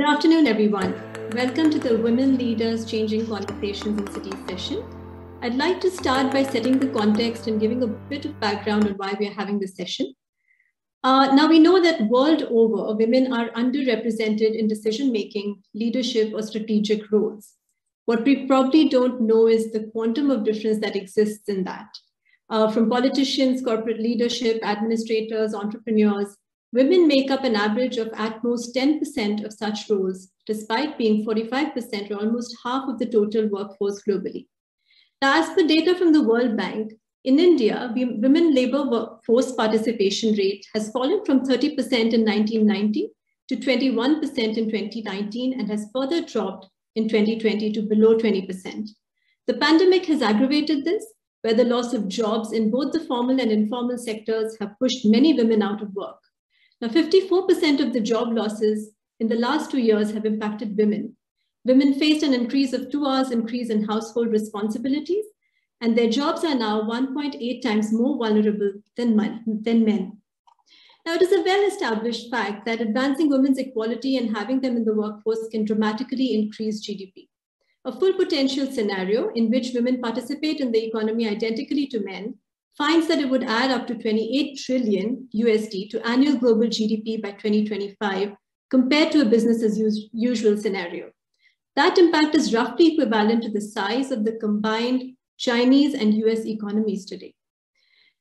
Good afternoon, everyone. Welcome to the Women Leaders Changing Conversations in Cities session. I'd like to start by setting the context and giving a bit of background on why we are having this session. Now, we know that world over, women are underrepresented in decision-making, leadership, or strategic roles. What we probably don't know is the quantum of difference that exists in that. From politicians, corporate leadership, administrators, entrepreneurs, women make up an average of at most 10% of such roles, despite being 45% or almost half of the total workforce globally. Now, as per data from the World Bank, in India, women labor workforce participation rate has fallen from 30% in 1990 to 21% in 2019 and has further dropped in 2020 to below 20%. The pandemic has aggravated this, where the loss of jobs in both the formal and informal sectors have pushed many women out of work. Now, 54% of the job losses in the last 2 years have impacted women. Women faced an increase of 2 hours increase in household responsibilities, and their jobs are now 1.8 times more vulnerable than men. Now, it is a well-established fact that advancing women's equality and having them in the workforce can dramatically increase GDP. A full potential scenario in which women participate in the economy identically to men finds that it would add up to $28 trillion USD to annual global GDP by 2025, compared to a business as usual scenario. That impact is roughly equivalent to the size of the combined Chinese and US economies today.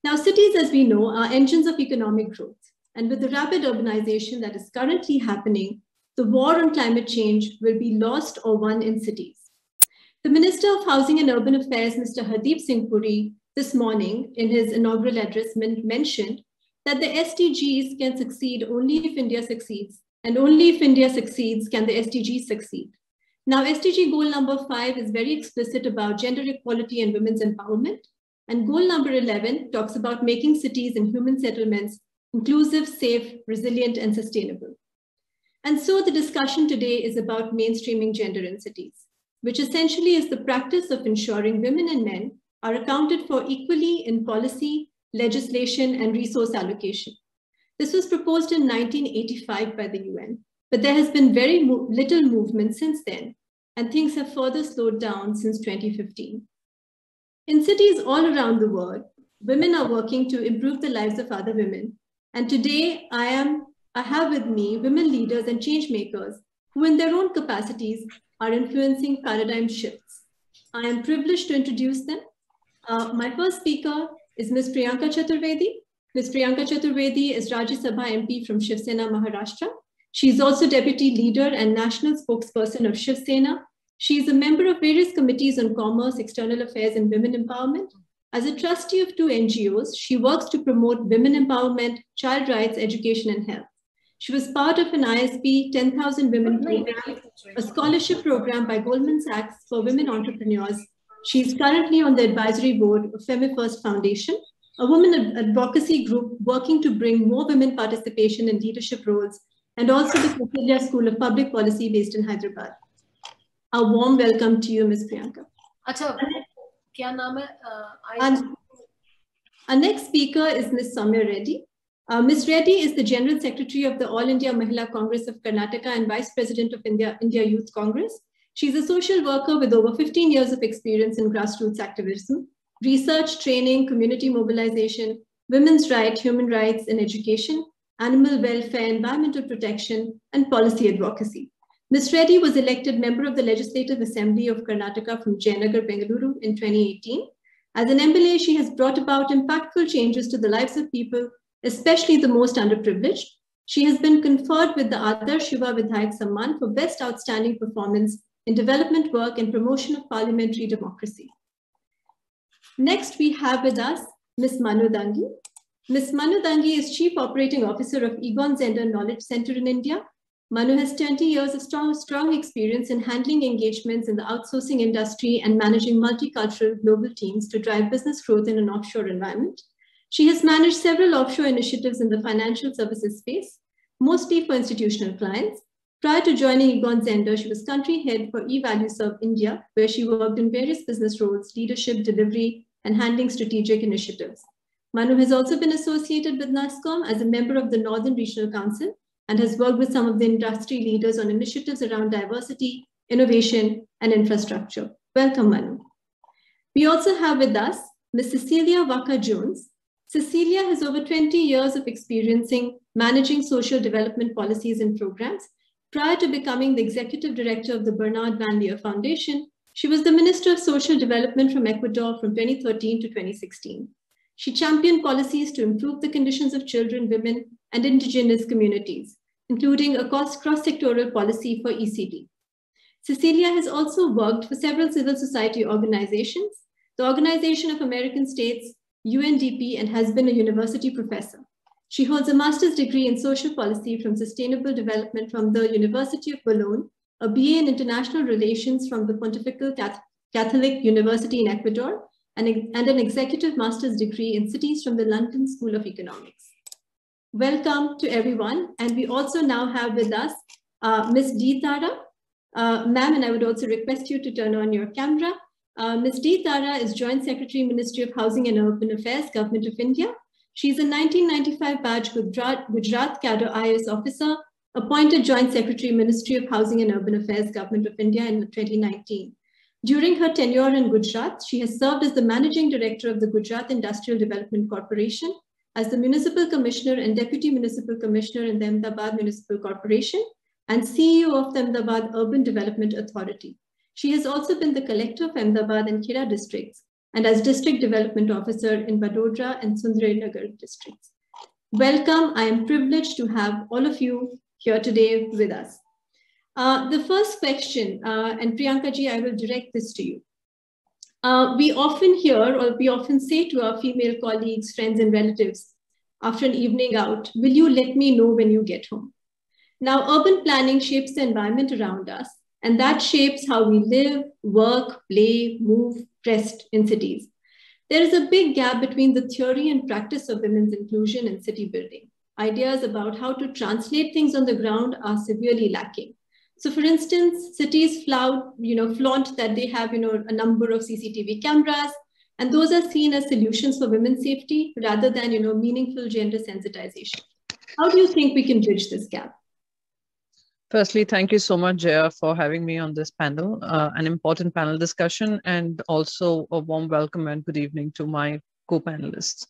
Now, cities, as we know, are engines of economic growth. And with the rapid urbanization that is currently happening, the war on climate change will be lost or won in cities. The Minister of Housing and Urban Affairs, Mr. Hardeep Singh Puri, this morning in his inaugural address mentioned that the SDGs can succeed only if India succeeds, and only if India succeeds can the SDGs succeed. Now, SDG goal number 5 is very explicit about gender equality and women's empowerment, and goal number 11 talks about making cities and human settlements inclusive, safe, resilient, and sustainable. And so the discussion today is about mainstreaming gender in cities, which essentially is the practice of ensuring women and men are accounted for equally in policy, legislation, and resource allocation. This was proposed in 1985 by the UN, but there has been very little movement since then, and things have further slowed down since 2015. In cities all around the world, women are working to improve the lives of other women. And today I have with me women leaders and change makers who in their own capacities are influencing paradigm shifts. I am privileged to introduce them. My first speaker is Ms. Priyanka Chaturvedi. Ms. Priyanka Chaturvedi is Rajya Sabha MP from Shiv Sena, Maharashtra. She is also Deputy Leader and National Spokesperson of Shiv Sena. She is a member of various committees on commerce, external affairs, and women empowerment. As a trustee of 2 NGOs, she works to promote women empowerment, child rights, education, and health. She was part of an ISB 10,000 Women program, a scholarship program by Goldman Sachs for women entrepreneurs. She is currently on the advisory board of FemiFirst Foundation, a women advocacy group working to bring more women participation in leadership roles, and also the Kautilya School of Public Policy based in Hyderabad. A warm welcome to you, Ms. Priyanka. Acha, kya naam hai? Our next speaker is Ms. Soumya Reddy. Ms. Reddy is the General Secretary of the All India Mahila Congress of Karnataka and Vice President of India Youth Congress. She's a social worker with over 15 years of experience in grassroots activism, research, training, community mobilization, women's rights, human rights and education, animal welfare, environmental protection, and policy advocacy. Ms. Reddy was elected member of the Legislative Assembly of Karnataka from Jayanagar, Bengaluru in 2018. As an MLA, she has brought about impactful changes to the lives of people, especially the most underprivileged. She has been conferred with the Adarsh Yuva Vidhayak Samman for Best Outstanding Performance in Development Work and Promotion of Parliamentary Democracy. Next, we have with us Ms. Manu Dangi. Ms. Manu Dangi is Chief Operating Officer of Egon Zehnder Knowledge Center in India. Manu has 20 years of strong experience in handling engagements in the outsourcing industry and managing multicultural global teams to drive business growth in an offshore environment. She has managed several offshore initiatives in the financial services space, mostly for institutional clients. Prior to joining Egon Zehnder, she was country head for eValueServe India, where she worked in various business roles, leadership, delivery, and handling strategic initiatives. Manu has also been associated with NASSCOM as a member of the Northern Regional Council, and has worked with some of the industry leaders on initiatives around diversity, innovation, and infrastructure. Welcome, Manu. We also have with us Ms. Cecilia Vaca-Jones. Cecilia has over 20 years of experiencing managing social development policies and programs. Prior to becoming the executive director of the Bernard Van Leer Foundation, she was the Minister of Social Development from Ecuador from 2013 to 2016. She championed policies to improve the conditions of children, women, and indigenous communities, including a cross-sectoral policy for ECD. Cecilia has also worked for several civil society organizations, the Organization of American States, UNDP, and has been a university professor. She holds a master's degree in social policy from sustainable development from the University of Bologna, a BA in international relations from the Pontifical Catholic University in Ecuador, and an executive master's degree in cities from the London School of Economics. Welcome to everyone. And we also now have with us Ms. D. Tara. Ma'am, and I would also request you to turn on your camera. Ms. D. Tara is Joint Secretary, Ministry of Housing and Urban Affairs, Government of India. She's a 1995 batch Gujarat Cadre IAS officer, appointed Joint Secretary, Ministry of Housing and Urban Affairs, Government of India in 2019. During her tenure in Gujarat, she has served as the Managing Director of the Gujarat Industrial Development Corporation, as the Municipal Commissioner and Deputy Municipal Commissioner in the Ahmedabad Municipal Corporation, and CEO of the Ahmedabad Urban Development Authority. She has also been the Collector of Ahmedabad and Khera districts, and as District Development Officer in Vadodara and Sundarnagar districts. Welcome. I am privileged to have all of you here today with us. The first question, and Priyanka ji, I will direct this to you. We often hear, or we often say to our female colleagues, friends, and relatives after an evening out, will you let me know when you get home? Now, urban planning shapes the environment around us, and that shapes how we live, work, play, move, rest in cities. There is a big gap between the theory and practice of women's inclusion in city building. Ideas about how to translate things on the ground are severely lacking. So for instance, cities flaunt that they have a number of CCTV cameras, and those are seen as solutions for women's safety rather than meaningful gender sensitization. How do you think we can bridge this gap? Firstly, thank you so much, Jaya, for having me on this panel, an important panel discussion, and also a warm welcome and good evening to my co-panelists.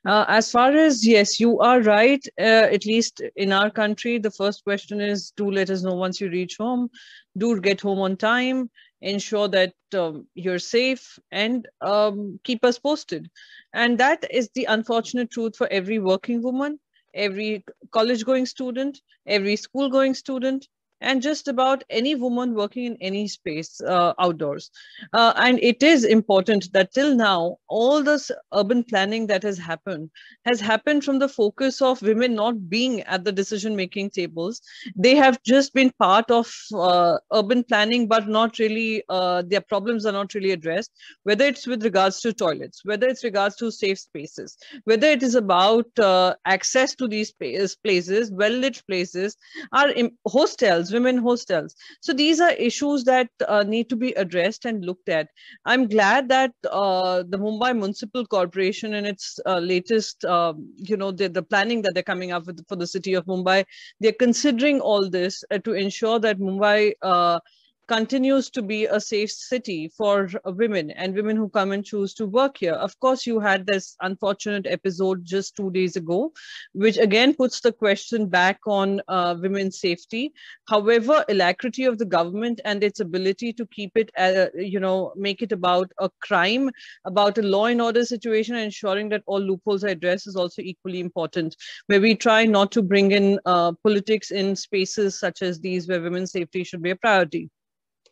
As far as, yes, you are right, at least in our country, the first question is, do let us know once you reach home, do get home on time, ensure that you're safe, and keep us posted. And that is the unfortunate truth for every working woman, every college-going student, every school-going student, and just about any woman working in any space outdoors. And it is important that till now, all this urban planning that has happened from the focus of women not being at the decision-making tables. They have just been part of urban planning, but not really, their problems are not really addressed, whether it's with regards to toilets, whether it's regards to safe spaces, whether it is about access to these places, well-lit places, our hostels, women hostels. So these are issues that need to be addressed and looked at. I'm glad that the Mumbai Municipal Corporation in its latest, the planning that they're coming up with for the city of Mumbai, they're considering all this to ensure that Mumbai continues to be a safe city for women and women who come and choose to work here. Of course, you had this unfortunate episode just 2 days ago, which again puts the question back on women's safety. However, alacrity of the government and its ability to keep it, make it about a crime, about a law and order situation, and ensuring that all loopholes are addressed is also equally important, where we try not to bring in politics in spaces such as these where women's safety should be a priority.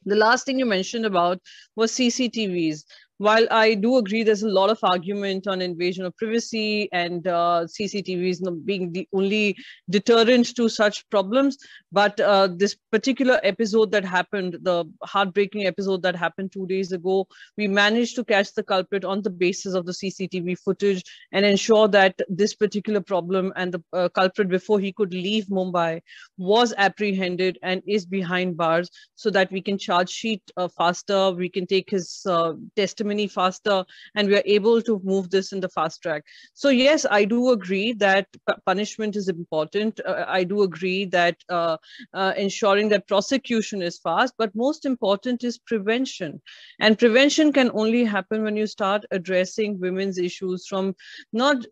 The last thing you mentioned about was CCTVs. While I do agree there's a lot of argument on invasion of privacy and CCTVs being the only deterrent to such problems, but this particular episode that happened, the heartbreaking episode that happened 2 days ago, we managed to catch the culprit on the basis of the CCTV footage and ensure that this particular problem and the culprit, before he could leave Mumbai, was apprehended and is behind bars, so that we can charge sheet faster, we can take his testimony antimony faster, and we are able to move this in the fast track. So yes, I do agree that punishment is important. I do agree that ensuring that prosecution is fast, but most important is prevention. And prevention can only happen when you start addressing women's issues from not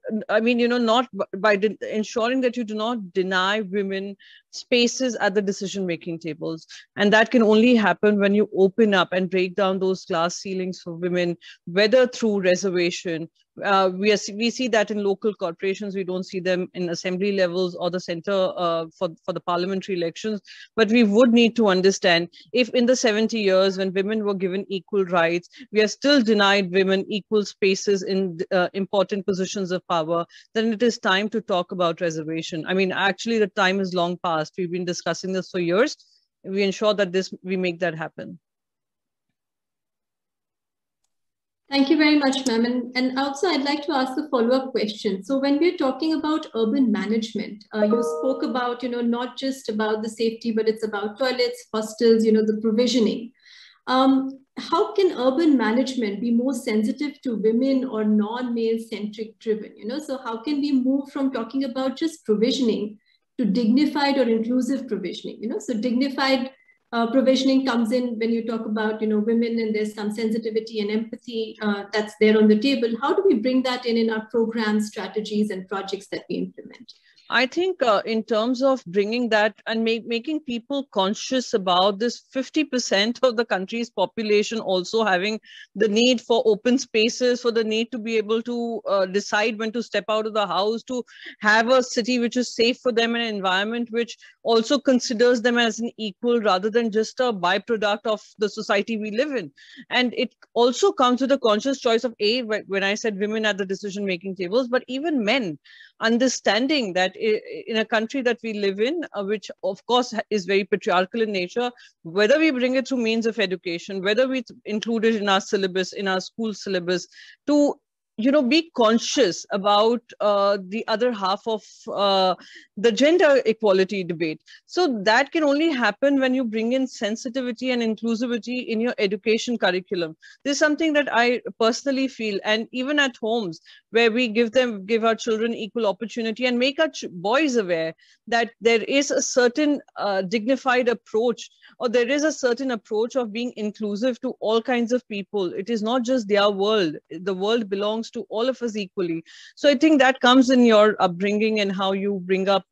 by ensuring that you do not deny women spaces at the decision-making tables. And that can only happen when you open up and break down those glass ceilings for women, whether through reservation. We see that in local corporations. We don't see them in assembly levels or the center for the parliamentary elections. But we would need to understand, if in the 70 years when women were given equal rights, we are still denied women equal spaces in important positions of power, then it is time to talk about reservation. I mean, actually, the time is long past. We've been discussing this for years. We ensure that we make that happen. Thank you very much, ma'am. And also, I'd like to ask a follow-up question. So when we're talking about urban management, you spoke about, not just about the safety, but it's about toilets, hostels, the provisioning. How can urban management be more sensitive to women or non-male centric driven? So how can we move from talking about just provisioning to dignified or inclusive provisioning? So dignified provisioning comes in when you talk about, women, and there's some sensitivity and empathy that's there on the table. How do we bring that in our programs, strategies, and projects that we implement? I think in terms of bringing that and making people conscious about this 50% of the country's population also having the need for open spaces, for the need to be able to decide when to step out of the house, to have a city which is safe for them, an environment which also considers them as an equal rather than just a byproduct of the society we live in. And it also comes with a conscious choice of, when I said women at the decision-making tables, but even men understanding that in a country that we live in, which of course is very patriarchal in nature, whether we bring it through means of education, whether we include it in our syllabus, in our school syllabus, to be conscious about the other half of the gender equality debate. So that can only happen when you bring in sensitivity and inclusivity in your education curriculum. This is something that I personally feel, and even at homes where we give our children equal opportunity and make our boys aware that there is a certain dignified approach, or there is a certain approach of being inclusive to all kinds of people. It is not just their world. The world belongs to all of us equally. So I think that comes in your upbringing and how you bring up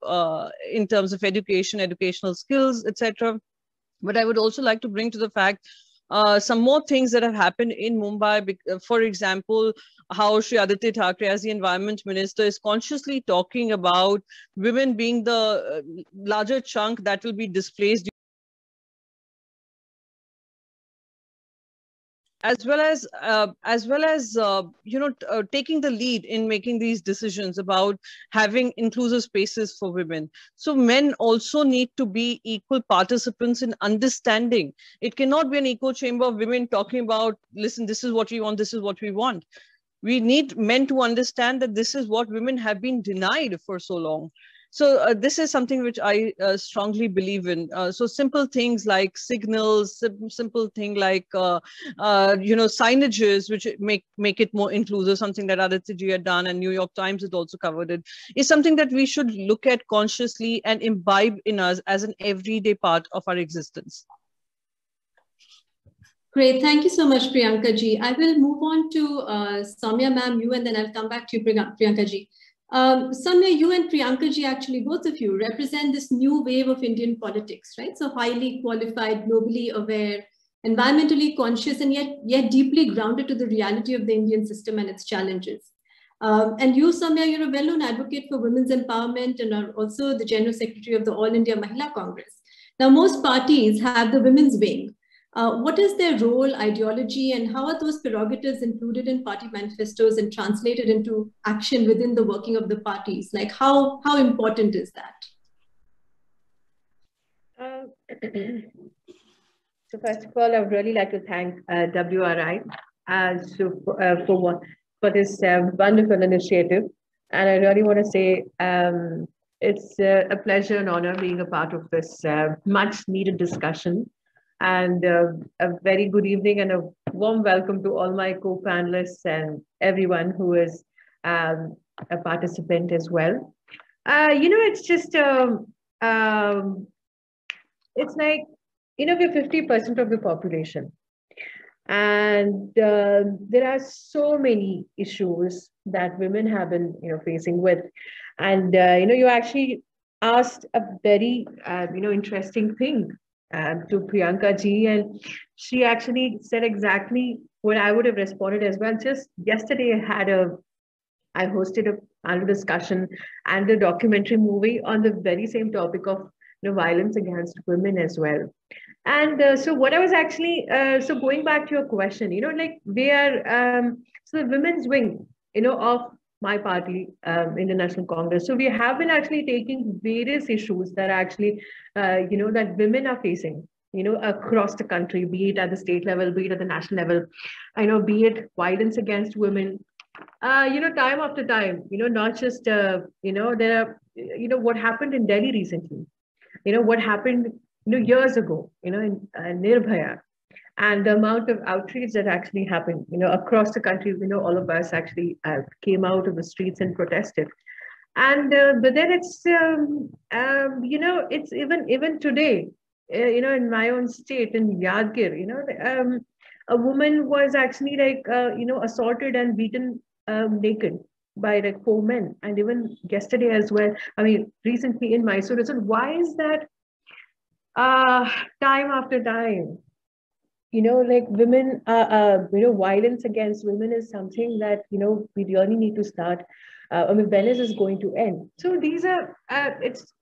in terms of education, educational skills, etc. But I would also like to bring to the fact some more things that have happened in Mumbai. For example, how Shri Aditya Thackeray, as the Environment Minister, is consciously talking about women being the larger chunk that will be displaced, as well as taking the lead in making these decisions about having inclusive spaces for women. So men also need to be equal participants in understanding. It cannot be an echo chamber of women talking about, listen, this is what we want, this is what we want. We need men to understand that this is what women have been denied for so long. So this is something which I strongly believe in. So simple things like signals, simple thing like signages, which make it more inclusive. Something that Aditya ji had done, and New York Times had also covered it, is something that we should look at consciously and imbibe in us as an everyday part of our existence. Great, thank you so much, Priyanka ji. I will move on to Soumya ma'am, you, and then I'll come back to you, Priyanka ji. Soumya, you and Priyanka ji, actually both of you, represent this new wave of Indian politics, right? So highly qualified, globally aware, environmentally conscious, and yet deeply grounded to the reality of the Indian system and its challenges. And you, Soumya, you're a well-known advocate for women's empowerment and are also the General Secretary of the All India Mahila Congress. Now, most parties have the women's wing. What is their role, ideology, and how are those prerogatives included in party manifestos and translated into action within the working of the parties? Like how important is that? So first of all, I would really like to thank WRI for this wonderful initiative. And I really want to say it's a pleasure and honor being a part of this much needed discussion. And a very good evening and a warm welcome to all my co-panelists and everyone who is a participant as well. It's just, it's like, we're 50% of the population. And there are so many issues that women have been, facing with. And, you actually asked a very, interesting thing to Priyanka ji, and she actually said exactly what I would have responded as well. Just yesterday, I hosted a panel discussion and a documentary movie on the very same topic of violence against women as well. And so what I was actually, so going back to your question, like we are, so the women's wing, of my party, Indian National Congress. So we have been actually taking various issues that actually, that women are facing, across the country, be it at the state level, be it at the national level, be it violence against women, time after time, not just, there are, what happened in Delhi recently, what happened years ago, in Nirbhaya, and the amount of outreach that actually happened, across the country. All of us actually came out of the streets and protested. And but then it's, it's even today, in my own state in Yadgir, a woman was actually like, assaulted and beaten naked by like 4 men, and even yesterday as well. I mean, recently in Mysore. So why is that? Time after time, like women, violence against women is something that, we really need to start. When is this going to end? So these are, it's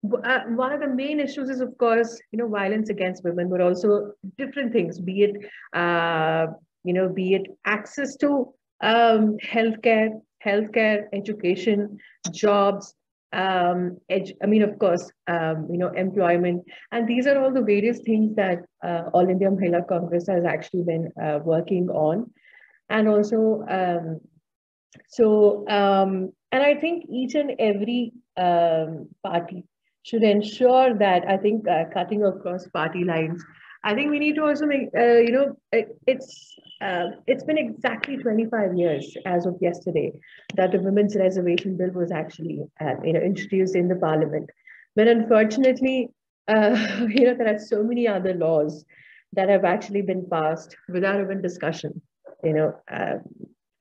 one of the main issues is, of course, violence against women, but also different things, be it, be it access to healthcare, education, jobs, of course, employment. And these are all the various things that All India Mahila Congress has actually been working on. And also, and I think each and every party should ensure that, I think, cutting across party lines, I think we need to also make, it's been exactly 25 years as of yesterday that the Women's Reservation Bill was actually, introduced in the Parliament. But unfortunately, there are so many other laws that have actually been passed without even discussion, in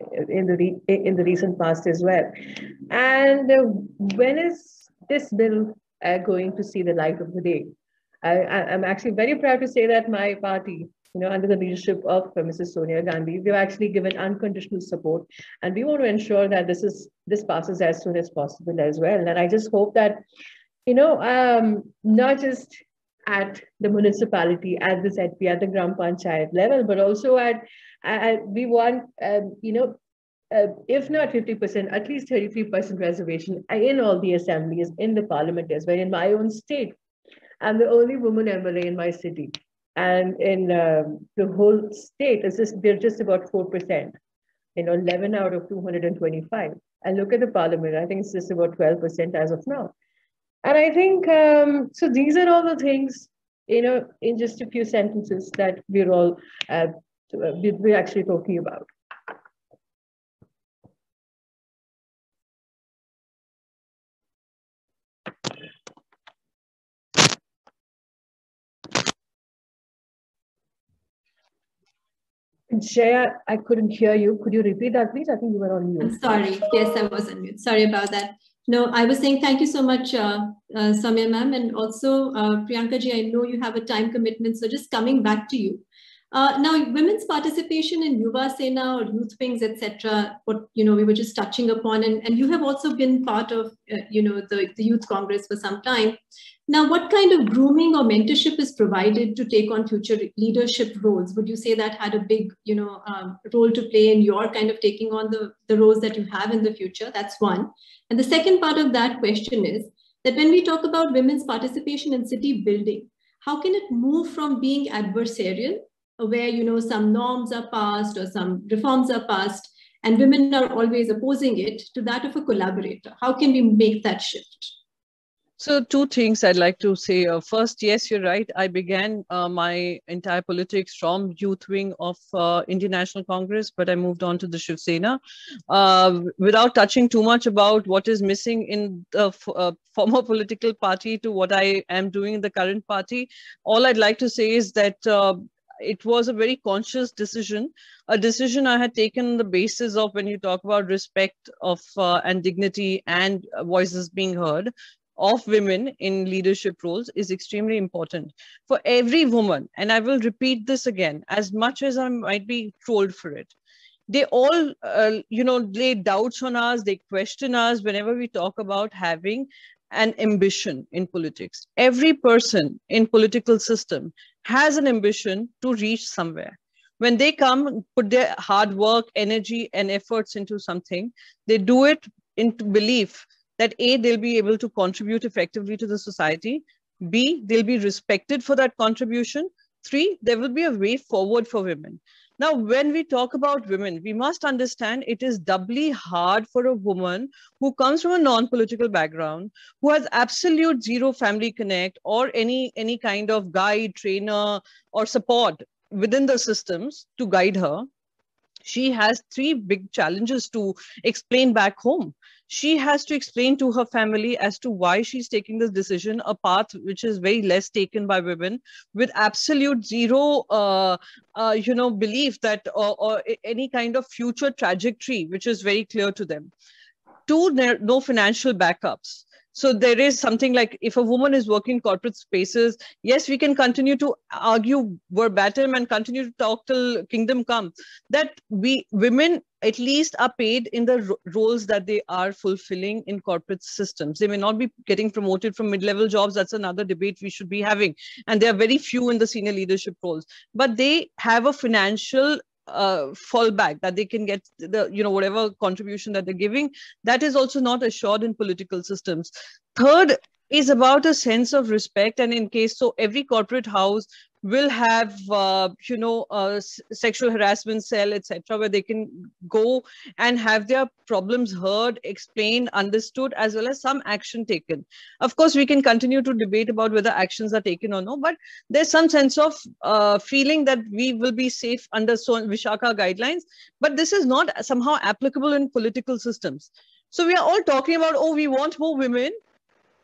the recent past as well. And when is this bill going to see the light of the day? I'm actually very proud to say that my party, under the leadership of Mrs. Sonia Gandhi, we've actually given unconditional support, and we want to ensure that this passes as soon as possible as well. And I just hope that, not just at the municipality, at the ZP, at the Gram Panchayat level, but also we want, if not 50%, at least 33% reservation in all the assemblies, in the Parliament as well. In my own state, I'm the only woman MLA in my city. And in the whole state, they're just about 4%, 11 out of 225. And look at the Parliament, I think it's just about 12% as of now. And I think, so these are all the things, in just a few sentences that we're actually talking about. Jaya, I couldn't hear you. Could you repeat that, please? I think you were on mute. I'm sorry. Yes, I was on mute. Sorry about that. No, I was saying thank you so much, Samya ma'am, and also Priyanka ji, I know you have a time commitment, so just coming back to you. Now, women's participation in Yuva Sena or youth wings, etc., what we were just touching upon, and you have also been part of the Youth Congress for some time. Now, what kind of grooming or mentorship is provided to take on future leadership roles? Would you say that had a big role to play in your kind of taking on the roles that you have in the future? That's one. And the second part of that question is that when we talk about women's participation in city building, how can it move from being adversarial, where some norms are passed or some reforms are passed and women are always opposing it, to that of a collaborator? How can we make that shift? So two things I'd like to say. First, yes, you're right. I began my entire politics from youth wing of Indian National Congress, but I moved on to the Shiv Sena. Without touching too much about what is missing in the former political party to what I am doing in the current party, all I'd like to say is that it was a very conscious decision, a decision I had taken on the basis of, when you talk about respect of and dignity and voices being heard of women in leadership roles, is extremely important for every woman. And I will repeat this again, as much as I might be trolled for it. They all, lay doubts on us, they question us whenever we talk about having an ambition in politics. Every person in political system has an ambition to reach somewhere. When they come, put their hard work, energy, and efforts into something, they do it into belief that A, they'll be able to contribute effectively to the society. B, they'll be respected for that contribution. 3, there will be a way forward for women. Now, when we talk about women, we must understand it is doubly hard for a woman who comes from a non-political background, who has absolute zero family connect or any kind of guide, trainer, or support within the systems to guide her. She has 3 big challenges to explain back home. She has to explain to her family as to why she's taking this decision, a path which is very less taken by women, with absolute zero, belief that or any kind of future trajectory, which is very clear to them. 2, no financial backups. So there is something like, if a woman is working corporate spaces, yes, we can continue to argue verbatim and continue to talk till kingdom come, that women at least are paid in the roles that they are fulfilling in corporate systems. They may not be getting promoted from mid-level jobs. That's another debate we should be having. And there are very few in the senior leadership roles, but they have a financial fallback that they can get the whatever contribution that they're giving. That is also not assured in political systems. Third is about a sense of respect, and in case so every corporate house will have sexual harassment cell, etc., where they can go and have their problems heard, explained, understood, as well as some action taken. Of course, we can continue to debate about whether actions are taken or no, but there's some sense of feeling that we will be safe under Vishaka guidelines, but this is not somehow applicable in political systems. So we are all talking about, oh, we want more women,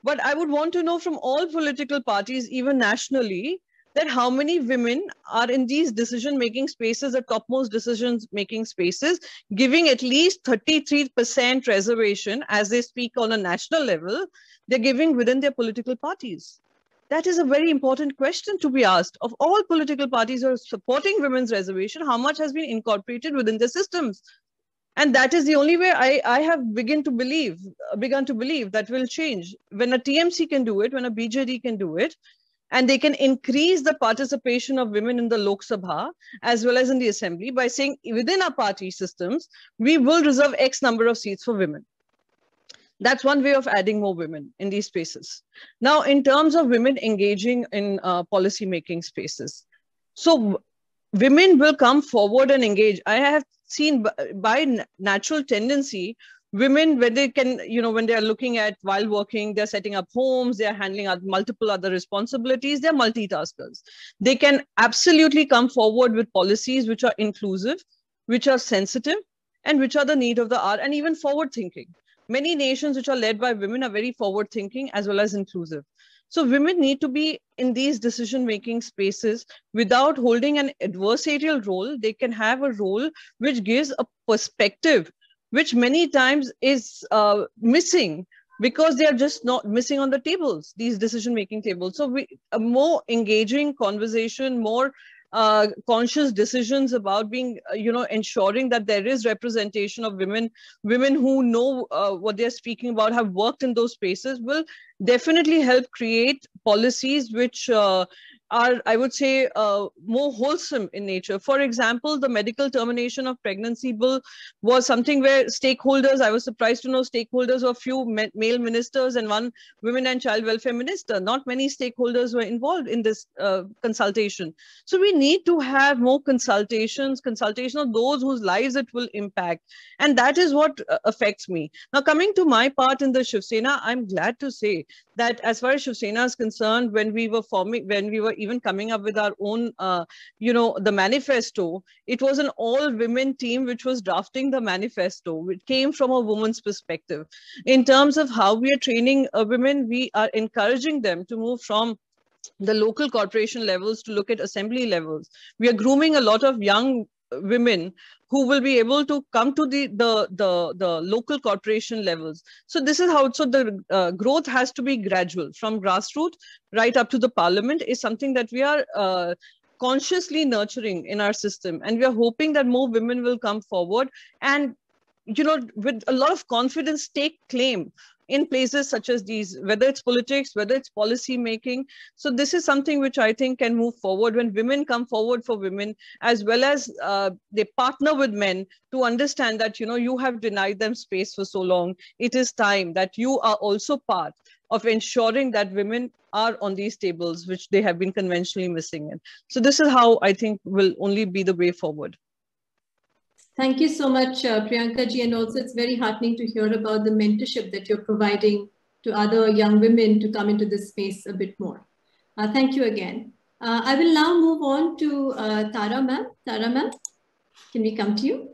but I would want to know from all political parties, even nationally, that how many women are in these decision-making spaces, the topmost decision-making spaces, giving at least 33% reservation, as they speak on a national level, they're giving within their political parties. That is a very important question to be asked. Of all political parties who are supporting women's reservation, how much has been incorporated within the systems? And that is the only way I have begun to believe that will change. When a TMC can do it, when a BJD can do it, and they can increase the participation of women in the Lok Sabha as well as in the assembly by saying within our party systems, we will reserve X number of seats for women. That's one way of adding more women in these spaces. Now, in terms of women engaging in policy-making spaces, so women will come forward and engage. I have seen by natural tendency, women, when they can, when they are looking at while working, they're setting up homes, they're handling multiple other responsibilities, they're multitaskers. They can absolutely come forward with policies which are inclusive, which are sensitive, and which are the need of the hour, and even forward-thinking. Many nations which are led by women are very forward-thinking as well as inclusive. So women need to be in these decision-making spaces without holding an adversarial role. They can have a role which gives a perspective, which many times is missing because they are just not missing on the tables, these decision-making tables. So a more engaging conversation, more conscious decisions about being, ensuring that there is representation of women who know what they're speaking about, have worked in those spaces, will definitely help create policies which are, I would say, more wholesome in nature. For example, the medical termination of pregnancy bill was something where stakeholders, I was surprised to know stakeholders were few male ministers and one women and child welfare minister. Not many stakeholders were involved in this consultation. So we need to have more consultation of those whose lives it will impact. And that is what affects me. Now, coming to my part in the Shiv Sena, I'm glad to say that as far as Shiv Sena is concerned, when we were even coming up with our own, the manifesto, it was an all-women team which was drafting the manifesto. It came from a woman's perspective. In terms of how we are training women, we are encouraging them to move from the local corporation levels to look at assembly levels. We are grooming a lot of young women who will be able to come to the local corporation levels. So this is how, so the growth has to be gradual from grassroots right up to the parliament is something that we are consciously nurturing in our system. And we are hoping that more women will come forward and, with a lot of confidence, take claim in places such as these, whether it's politics, whether it's policy making. So this is something which I think can move forward when women come forward for women, as well as they partner with men to understand that, you have denied them space for so long. It is time that you are also part of ensuring that women are on these tables, which they have been conventionally missing in. So this is how I think will only be the way forward. Thank you so much, Priyanka ji. And also it's very heartening to hear about the mentorship that you're providing to other young women to come into this space a bit more. Thank you again. I will now move on to Tara ma'am. Tara ma'am, can we come to you?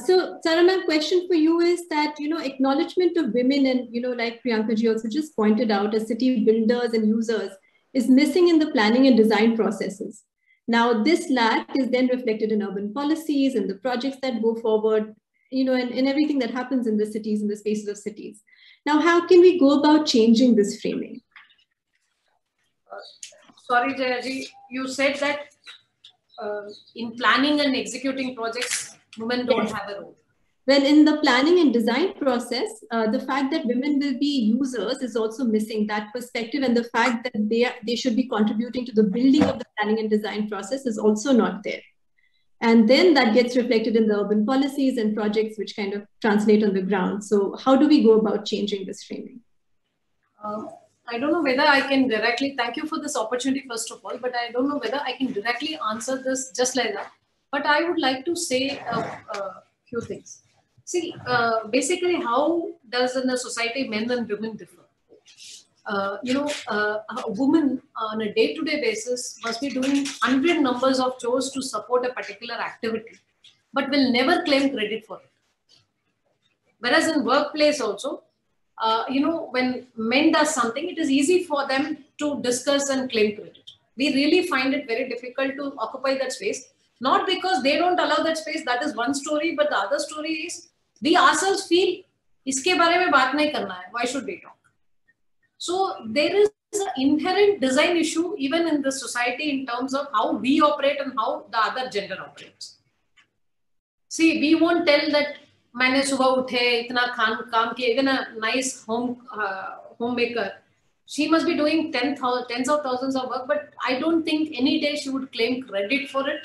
So Tara ma'am, question for you is that, acknowledgement of women and, like Priyanka ji also just pointed out, as city builders and users is missing in the planning and design processes. Now, this lack is then reflected in urban policies and the projects that go forward, and everything that happens in the cities, in the spaces of cities. Now, how can we go about changing this framing? Sorry, Jayaji, you said that in planning and executing projects, women don't have a role. Well, in the planning and design process, the fact that women will be users is also missing that perspective, and the fact that they should be contributing to the building of the planning and design process is also not there. And then that gets reflected in the urban policies and projects which kind of translate on the ground. So how do we go about changing this framing? I don't know whether I can directly, thank you for this opportunity first of all, but I don't know whether I can directly answer this just like that. But I would like to say a few things. See, basically, how does in the society men and women differ? A woman on a day-to-day basis must be doing 100 numbers of chores to support a particular activity, but will never claim credit for it. Whereas in workplace also, when men does something, it is easy for them to discuss and claim credit. We really find it very difficult to occupy that space, not because they don't allow that space. That is one story, but the other story is, we ourselves feel, iske bare mein baat nahi karna hai. Why should we talk? So there is an inherent design issue even in the society in terms of how we operate and how the other gender operates. See, we won't tell that maine subah uthe, itna kaam kiya, even a nice homemaker, she must be doing tens of thousands of work, but I don't think any day she would claim credit for it.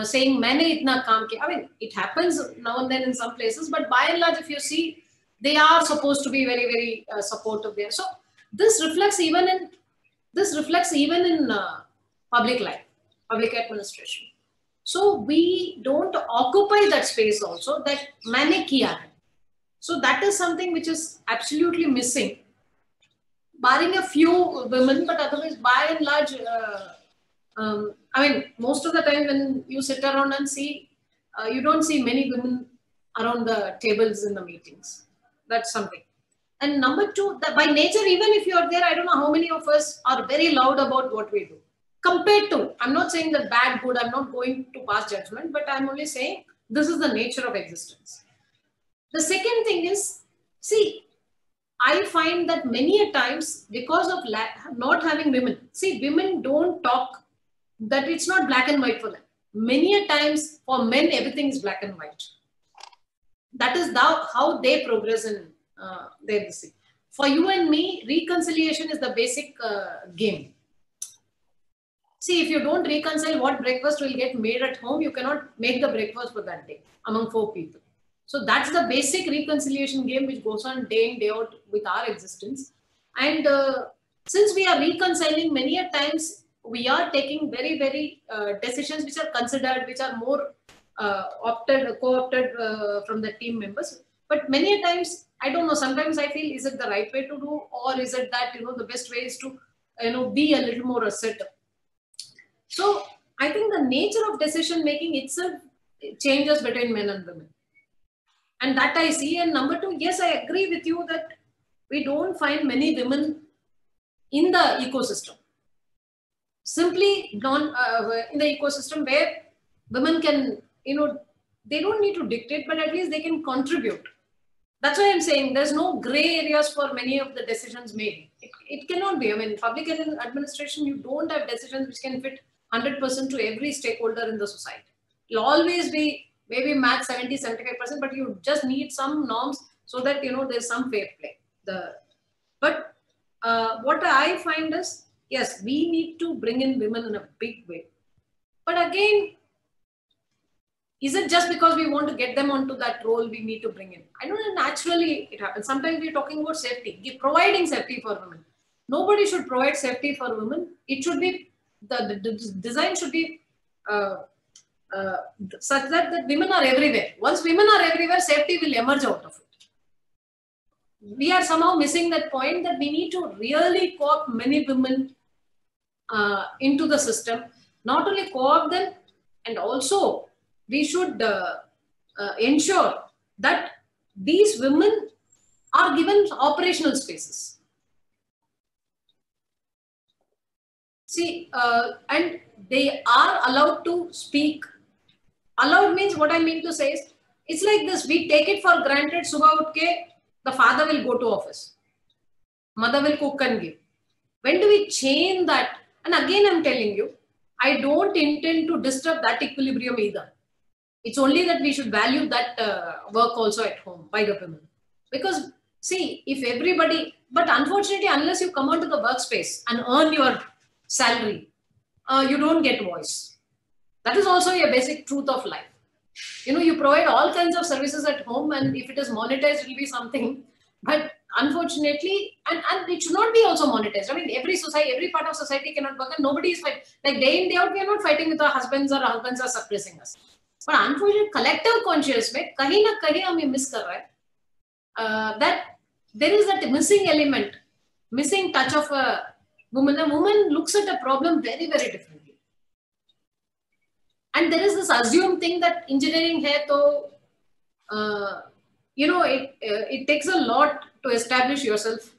Saying maine itna kaam kiya. I mean, it happens now and then in some places, but by and large, if you see, they are supposed to be very, very supportive there. So this reflects even in public life, public administration. So we don't occupy that space also that maine kiya hai. So that is something which is absolutely missing, barring a few women, but otherwise by and large. I mean, most of the time when you sit around and see, you don't see many women around the tables in the meetings. That's something. And number two, that by nature, even if you are there, I don't know how many of us are very loud about what we do. Compared to, I'm not saying that bad, good, I'm not going to pass judgment, but I'm only saying this is the nature of existence. The second thing is, see, I find that many a times, because of not having women, see, women don't talk, that it's not black and white for them. Many a times for men, everything is black and white. That is how they progress in their decision. For you and me, reconciliation is the basic game. See, if you don't reconcile what breakfast will get made at home, you cannot make the breakfast for that day among 4 people. So that's the basic reconciliation game which goes on day in, day out with our existence. And since we are reconciling, many a times we are taking very, very decisions which are considered, which are more co-opted from the team members. But many a times, I don't know. Sometimes I feel, is it the right way to do, or is it that, the best way is to, be a little more assertive. So I think the nature of decision making itself changes between men and women. And that I see. And number two, yes, I agree with you that we don't find many women in the ecosystem. Simply in the ecosystem where women can, they don't need to dictate, but at least they can contribute. That's why I'm saying there's no gray areas for many of the decisions made. It cannot be. I mean, public administration, you don't have decisions which can fit 100% to every stakeholder in the society. It'll always be maybe max 70, 75%, but you just need some norms so that, there's some fair play. But what I find is, yes, we need to bring in women in a big way. But again, is it just because we want to get them onto that role we need to bring in? I don't know, naturally it happens. Sometimes we're talking about safety, providing safety for women. Nobody should provide safety for women. It should be, the design should be such that women are everywhere. Once women are everywhere, safety will emerge out of it. We are somehow missing that point, that we need to really co-opt many women into the system. Not only co-opt them, and also we should ensure that these women are given operational spaces. See, and they are allowed to speak. Allowed means, what I mean to say is, it's like this, we take it for granted, subah utke, the father will go to office, mother will cook and give. When do we change that? And again, I'm telling you, I don't intend to disturb that equilibrium either. It's only that we should value that work also at home by the women. Because see, if everybody, but unfortunately, unless you come onto the workspace and earn your salary, you don't get voice. That is also a basic truth of life. You provide all kinds of services at home, and if it is monetized, it will be something. But unfortunately, and it should not be also monetized. I mean, every part of society cannot work, and nobody is fighting. Like day in, day out, we are not fighting with our husbands, or our husbands are suppressing us. But unfortunately, collective conscious mein, kahin na kahin hum miss kar rahe hai, that there is that missing element, missing touch of a woman. A woman looks at a problem very, very differently. And there is this assumed thing that engineering hai to, it takes a lot to establish yourself,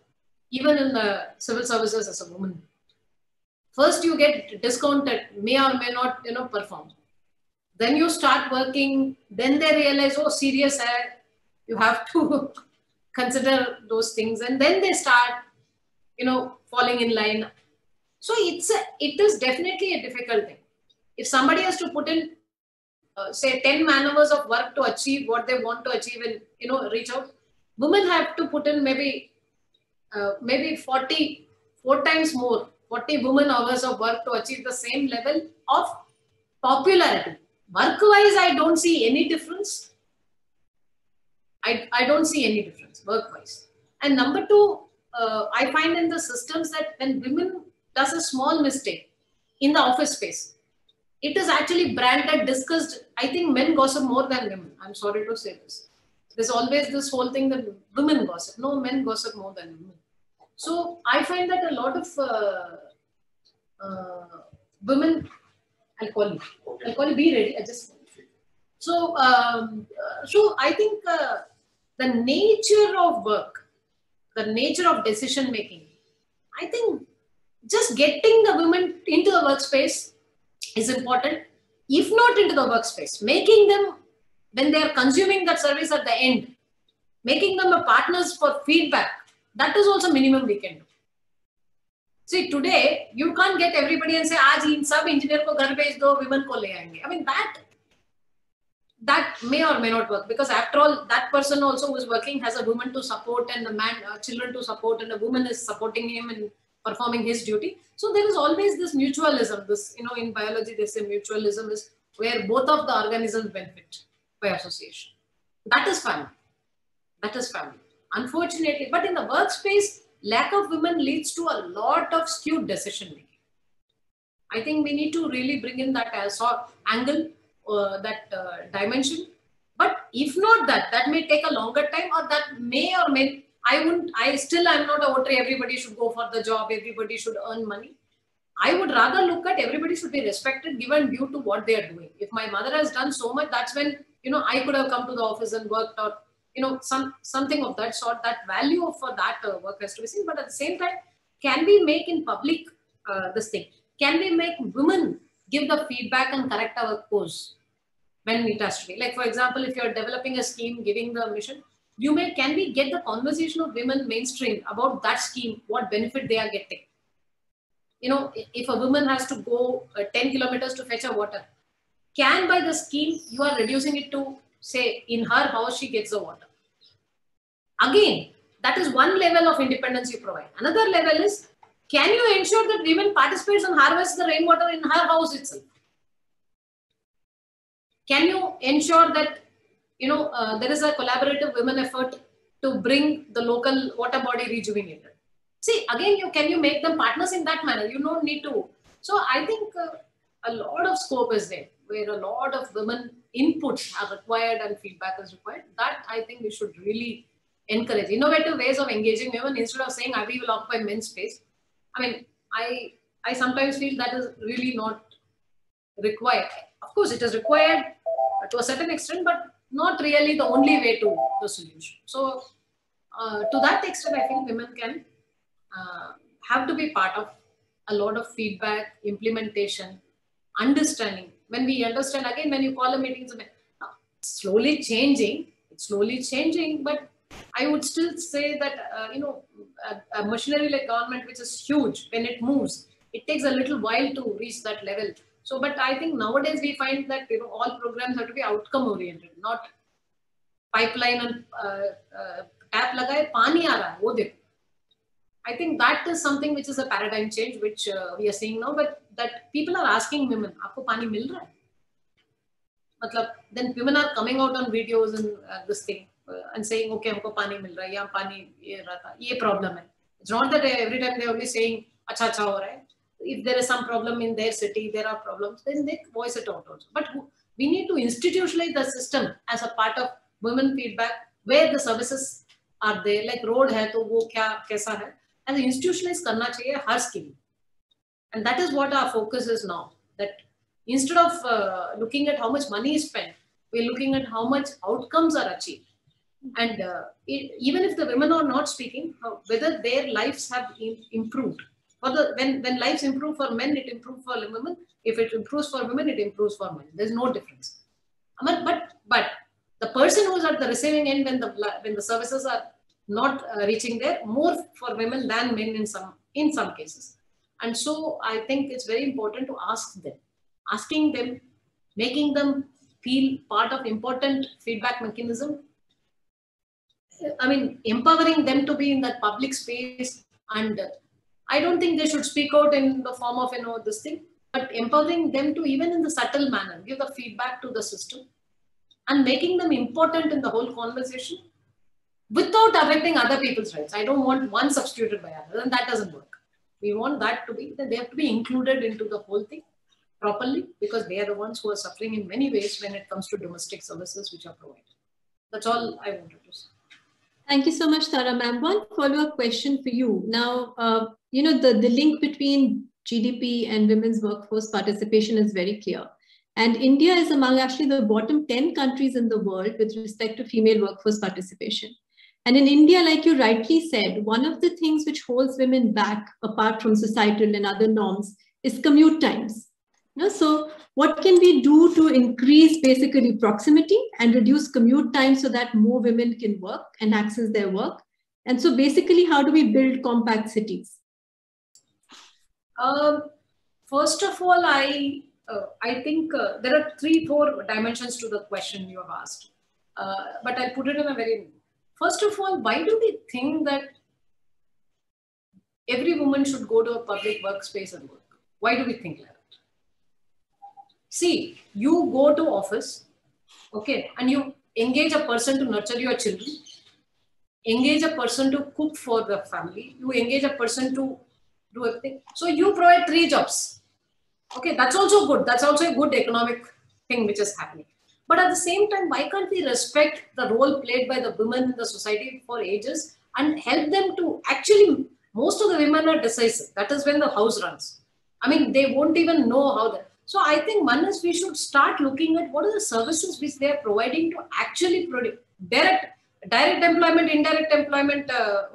even in the civil services as a woman. First, you get discounted, may or may not, perform. Then you start working, then they realize, oh, serious hai, you have to consider those things. And then they start, falling in line. So it is definitely a difficult thing. If somebody has to put in, say, 10 man-hours of work to achieve what they want to achieve and, reach out, women have to put in maybe 4 times more, 40 women hours of work to achieve the same level of popularity. Work-wise, I don't see any difference. I don't see any difference work-wise. And number two, I find in the systems that when women does a small mistake in the office space, it is actually branded, discussed. I think men gossip more than women. I'm sorry to say this. There's always this whole thing that women gossip. No, men gossip more than women. So I find that a lot of women, I'll call you, be ready. So I think the nature of work, the nature of decision making, I think just getting the women into the workspace is important. If not into the workspace, making them, when they are consuming that service at the end, making them a partners for feedback, that is also minimum we can do. See, today, you can't get everybody and say, aaj in sab engineer ko ghar bhej do, women ko le aayenge. I mean, that may or may not work, because after all, that person also who is working has a woman to support and the man, children to support, and a woman is supporting him in performing his duty. So there is always this mutualism. This, in biology, they say mutualism is where both of the organisms benefit by association. That is family. That is family. Unfortunately, but in the workspace, lack of women leads to a lot of skewed decision making. I think we need to really bring in that angle, that dimension, But if not that, that may take a longer time, or that may or may, I'm not a voter, everybody should go for the job, everybody should earn money. I would rather look at everybody should be respected, given due to what they are doing. If my mother has done so much, that's when, I could have come to the office and worked, or, something of that sort. That value for that work has to be seen. But at the same time, can we make in public this thing? Can we make women give the feedback and correct our course when it has to be? Like, for example, if you're developing a scheme, giving the mission, can we get the conversation of women mainstream about that scheme, what benefit they are getting? If a woman has to go 10 kilometers to fetch a water, can by the scheme, you are reducing it to, say, in her house, she gets the water. Again, that is one level of independence you provide. Another level is, can you ensure that women participate and harvest the rainwater in her house itself? Can you ensure that, there is a collaborative women effort to bring the local water body rejuvenated? See, again, can you make them partners in that manner? You don't need to. So I think a lot of scope is there, where a lot of women inputs are required and feedback is required. That I think we should really encourage innovative ways of engaging women instead of saying, we will occupy men's space. I mean, I sometimes feel that is really not required. Of course, it is required to a certain extent, but not really the only way to the solution. So to that extent, I think women can have to be part of a lot of feedback, implementation, understanding. When we understand, again, when you call a meeting, it's slowly changing, but I would still say that, a machinery like government, which is huge, when it moves, it takes a little while to reach that level. So, but I think nowadays we find that, all programs have to be outcome oriented, not pipeline and tap lagaye, pani aa raha hai, wo dekho. I think that is something which is a paradigm change, which we are seeing now, but that people are asking women, aapko pani mil raha hai? Matlab, then women are coming out on videos and this thing and saying, okay, humko pani mil raha hai, yahan pani ye raha tha, ye problem hai. It's not that every time they're only saying, acha ho raha hai. If there is some problem in their city, there are problems, then they voice it out also. But we need to institutionalize the system as a part of women feedback, where the services are there, like road hai, to wo kya, kaisa hai. And institutionalize karna chahiye har scheme. And that is what our focus is now. That instead of looking at how much money is spent, we're looking at how much outcomes are achieved. And even if the women are not speaking, whether their lives have improved. When lives improve for men, it improves for women. If it improves for women, it improves for men. There's no difference. But the person who's at the receiving end, when the services are not reaching there, more for women than men in some cases. And so I think it's very important to asking them, making them feel part of important feedback mechanism. I mean, empowering them to be in that public space. And I don't think they should speak out in the form of, this thing, but empowering them to, even in the subtle manner, give the feedback to the system and making them important in the whole conversation without affecting other people's rights. I don't want one substituted by another, and that doesn't work. We want that to be, they have to be included into the whole thing properly, because they are the ones who are suffering in many ways when it comes to domestic services which are provided. That's all I wanted to say. Thank you so much, Tara ma'am. One follow-up question for you. Now, the link between GDP and women's workforce participation is very clear. And India is among actually the bottom 10 countries in the world with respect to female workforce participation. And in India, like you rightly said, one of the things which holds women back, apart from societal and other norms, is commute times. So what can we do to increase basically proximity and reduce commute time so that more women can work and access their work? And so basically, how do we build compact cities? First of all, I think there are 3-4 dimensions to the question you have asked. But I'll put it in a very... First of all, why do we think that every woman should go to a public workspace and work? Why do we think like that? See, you go to office, okay, and you engage a person to nurture your children, engage a person to cook for the family, you engage a person to do everything. So you provide 3 jobs. Okay, that's also good. That's also a good economic thing which is happening. But at the same time, why can't we respect the role played by the women in the society for ages and help them to actually, most of the women are decisive. That is when the house runs. I mean, they won't even know how that. So I think one is we should start looking at what are the services which they are providing to actually produce. Direct employment, indirect employment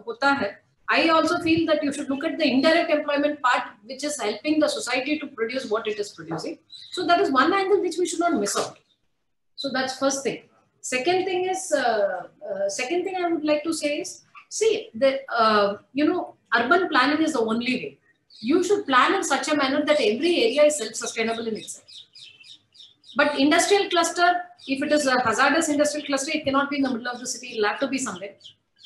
hota hai. I also feel that you should look at the indirect employment part, which is helping the society to produce what it is producing. So that is one angle which we should not miss out. So that's first thing. Second thing is, second thing I would like to say is, see, the urban planning is the only way. You should plan in such a manner that every area is self-sustainable in itself. But industrial cluster, if it is a hazardous industrial cluster, it cannot be in the middle of the city. It will have to be somewhere.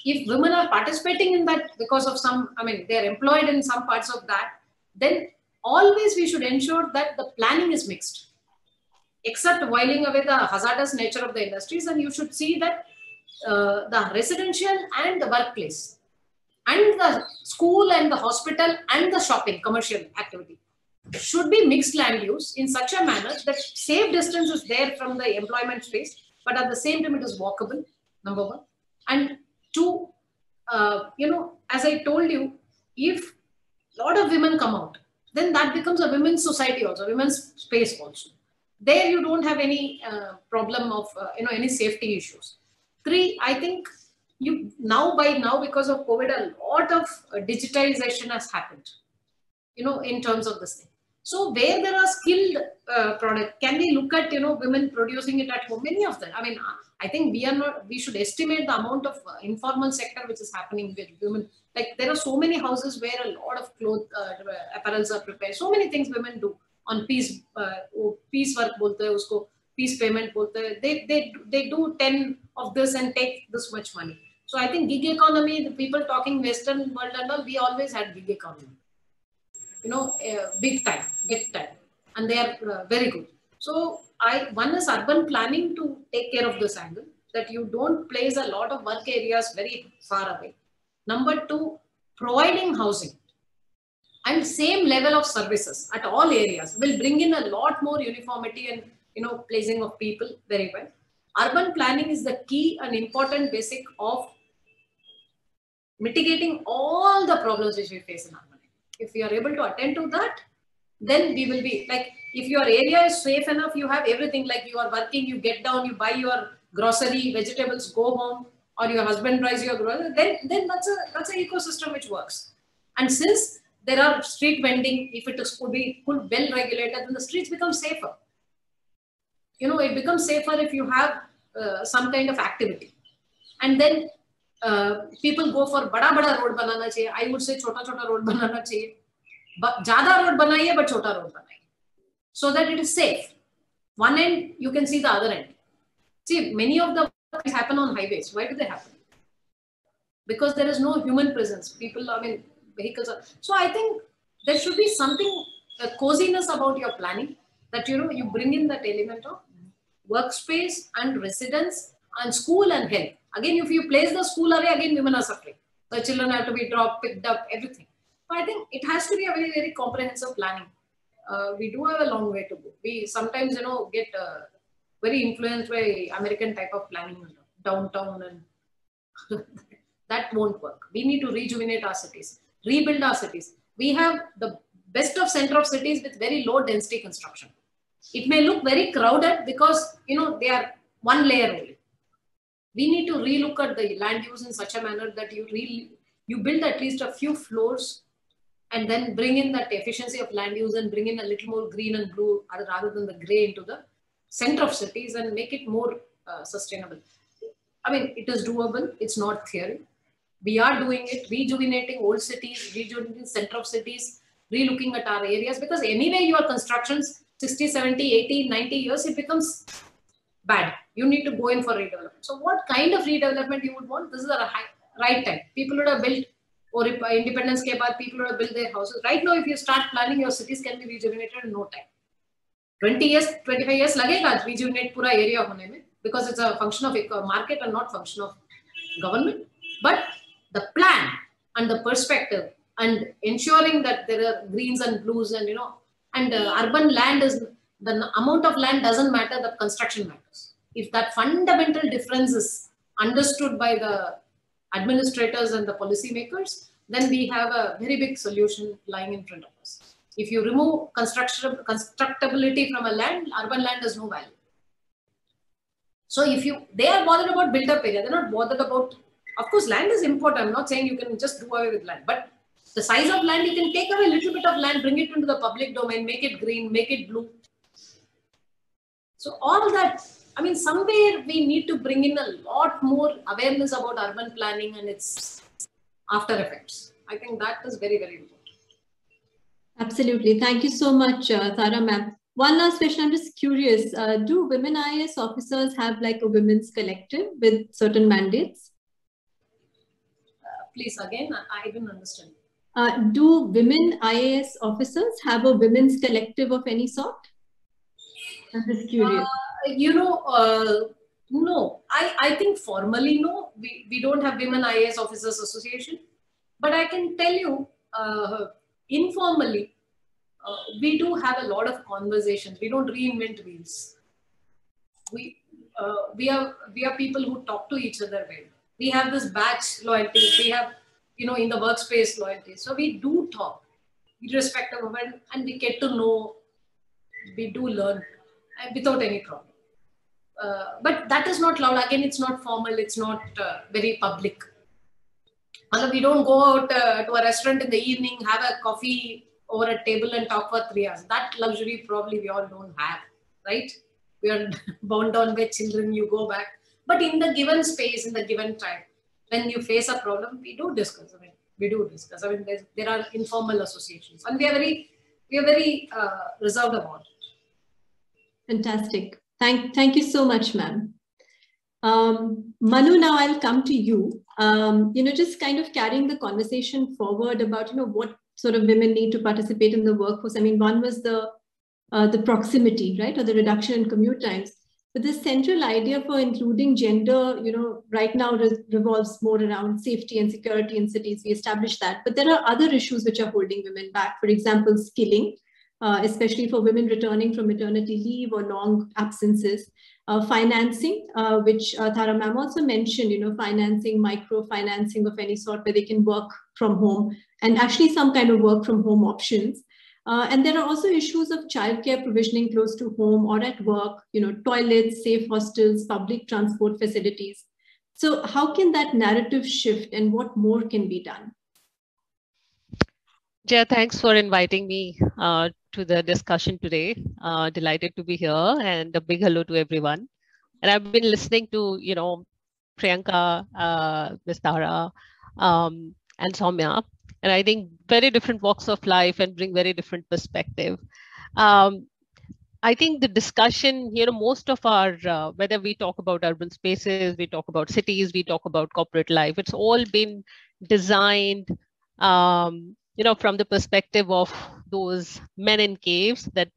If women are participating in that because of some, I mean, they are employed in some parts of that, then always we should ensure that the planning is mixed, except whiling away the hazardous nature of the industries. And you should see that the residential and the workplace and the school and the hospital and the shopping, commercial activity should be mixed land use in such a manner that safe distance is there from the employment space, but at the same time it is walkable, number one. And two, as I told you, if a lot of women come out, then that becomes a women's society also, women's space also. There you don't have any problem of, any safety issues. Three, I think now because of COVID, a lot of digitization has happened, in terms of this thing. So where there are skilled product, can we look at, women producing it at home? Many of them. I mean, I think we should estimate the amount of informal sector which is happening with women. Like there are so many houses where a lot of clothes, apparels are prepared. So many things women do on piece work, bolte hai, usko piece payment bolte hai. They do 10 of this and take this much money. So I think gig economy, the people talking Western world and all, we always had gig economy. Big time, and they are very good. So one is urban planning to take care of this angle, that you don't place a lot of work areas very far away. Number two, providing housing and same level of services at all areas will bring in a lot more uniformity and placing of people very well. Urban planning is the key and important basic of mitigating all the problems which we face in urban. If we are able to attend to that, then we will be like, if your area is safe enough, you have everything, like you are working, you get down, you buy your grocery, vegetables, go home, or your husband buys your grocery, then that's an ecosystem which works. And since there are street vending, if it is could be well regulated, then the streets become safer. It becomes safer if you have some kind of activity. And then people go for bada road banana chahiye. I would say chota road banana chahiye. But jada road banaiye, but chota road banaiye. So that it is safe. One end, you can see the other end. See, many of the things happen on highways. Why do they happen? Because there is no human presence. Vehicles are. So I think there should be something, coziness about your planning, that, you bring in that element of workspace and residence and school and health. Again, if you place the school away, again women are suffering. The children have to be dropped, picked up, everything. So I think it has to be a very, very comprehensive planning. We do have a long way to go. We sometimes, get very influenced by American type of planning, downtown, and that won't work. We need to rejuvenate our cities, rebuild our cities. We have the best of center of cities with very low density construction. It may look very crowded because, they are one layer only. We need to relook at the land use in such a manner that you build at least a few floors and then bring in that efficiency of land use and bring in a little more green and blue rather than the gray into the center of cities and make it more sustainable. I mean, it is doable. It's not theory. We are doing it, rejuvenating old cities, rejuvenating center of cities, relooking at our areas, because anyway, your constructions 60, 70, 80, 90 years, it becomes bad. You need to go in for redevelopment. So what kind of redevelopment you would want? This is the right time. People would have built, or independence ke baad, people would have built their houses. Right now, if you start planning, your cities can be rejuvenated in no time. 20 years, 25 years lagega rejuvenate pura area hone mein, because it's a function of a market and not function of government. But the plan and the perspective and ensuring that there are greens and blues and, and urban land is, the amount of land doesn't matter, the construction matters. if that fundamental difference is understood by the administrators and the policymakers, then we have a very big solution lying in front of us. If you remove constructability from a land, urban land has no value. So if they are bothered about built-up area, they're not bothered about, of course, land is important. I'm not saying you can just do away with land, but the size of land, you can take away a little bit of land, bring it into the public domain, make it green, make it blue. So all that, I mean, somewhere we need to bring in a lot more awareness about urban planning and its after effects. I think that is very, very important. Absolutely. Thank you so much, Tara ma'am. One last question. I'm just curious. Do women IAS officers have like a women's collective with certain mandates? Please, again, I didn't understand. Do women IAS officers have a women's collective of any sort? I'm just curious. No. I think formally, no. We don't have Women IAS Officers Association. But I can tell you, informally, we do have a lot of conversations. We don't reinvent wheels. We are people who talk to each other well. We have this batch loyalty. We have, in the workspace loyalty. So we do talk, irrespective of it, and we get to know. We do learn without any problem. But that is not loud. Again, it's not formal. It's not very public. We don't go out to a restaurant in the evening, have a coffee over a table and talk for 3 hours. That luxury probably we all don't have, right? We are bound down by children, you go back. But in the given space, in the given time, when you face a problem, we do discuss. There are informal associations, and we are very reserved about it. Fantastic. Thank you so much, ma'am. Manu, now I'll come to you. Just kind of carrying the conversation forward about, what sort of women need to participate in the workforce. I mean, one was the proximity, right, or the reduction in commute times. But the central idea for including gender, right now revolves more around safety and security in cities. We established that. But there are other issues which are holding women back. For example, skilling, especially for women returning from maternity leave or long absences. Financing, which Tara ma'am also mentioned, financing, microfinancing of any sort where they can work from home, and actually some kind of work from home options. And there are also issues of childcare provisioning close to home or at work, toilets, safe hostels, public transport facilities. So how can that narrative shift, and what more can be done? Jaya, thanks for inviting me to the discussion today. Delighted to be here, and a big hello to everyone. And I've been listening to, Priyanka, Ms. Tara, and Soumya. And I think very different walks of life and bring very different perspective. I think the discussion, most of our, whether we talk about urban spaces, we talk about cities, we talk about corporate life, it's all been designed, from the perspective of those men in caves that,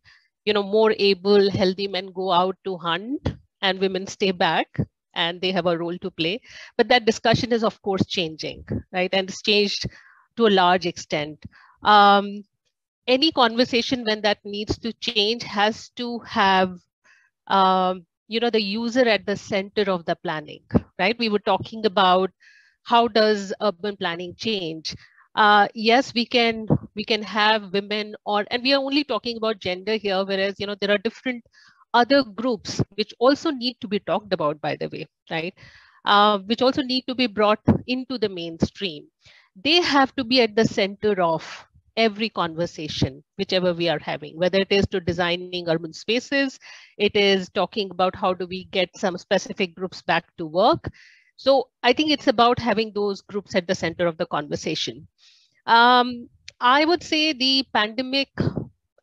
more able, healthy men go out to hunt and women stay back and they have a role to play. But that discussion is, of course, changing, right? And it's changed to a large extent. Any conversation when that needs to change has to have, the user at the center of the planning, right? We were talking about how does urban planning change? Yes, we can have women, and we are only talking about gender here, whereas, there are different other groups which also need to be talked about, by the way, right? Which also need to be brought into the mainstream. They have to be at the center of every conversation, whichever we are having, whether it is to designing urban spaces, it is talking about how do we get some specific groups back to work. So I think it's about having those groups at the center of the conversation. I would say the pandemic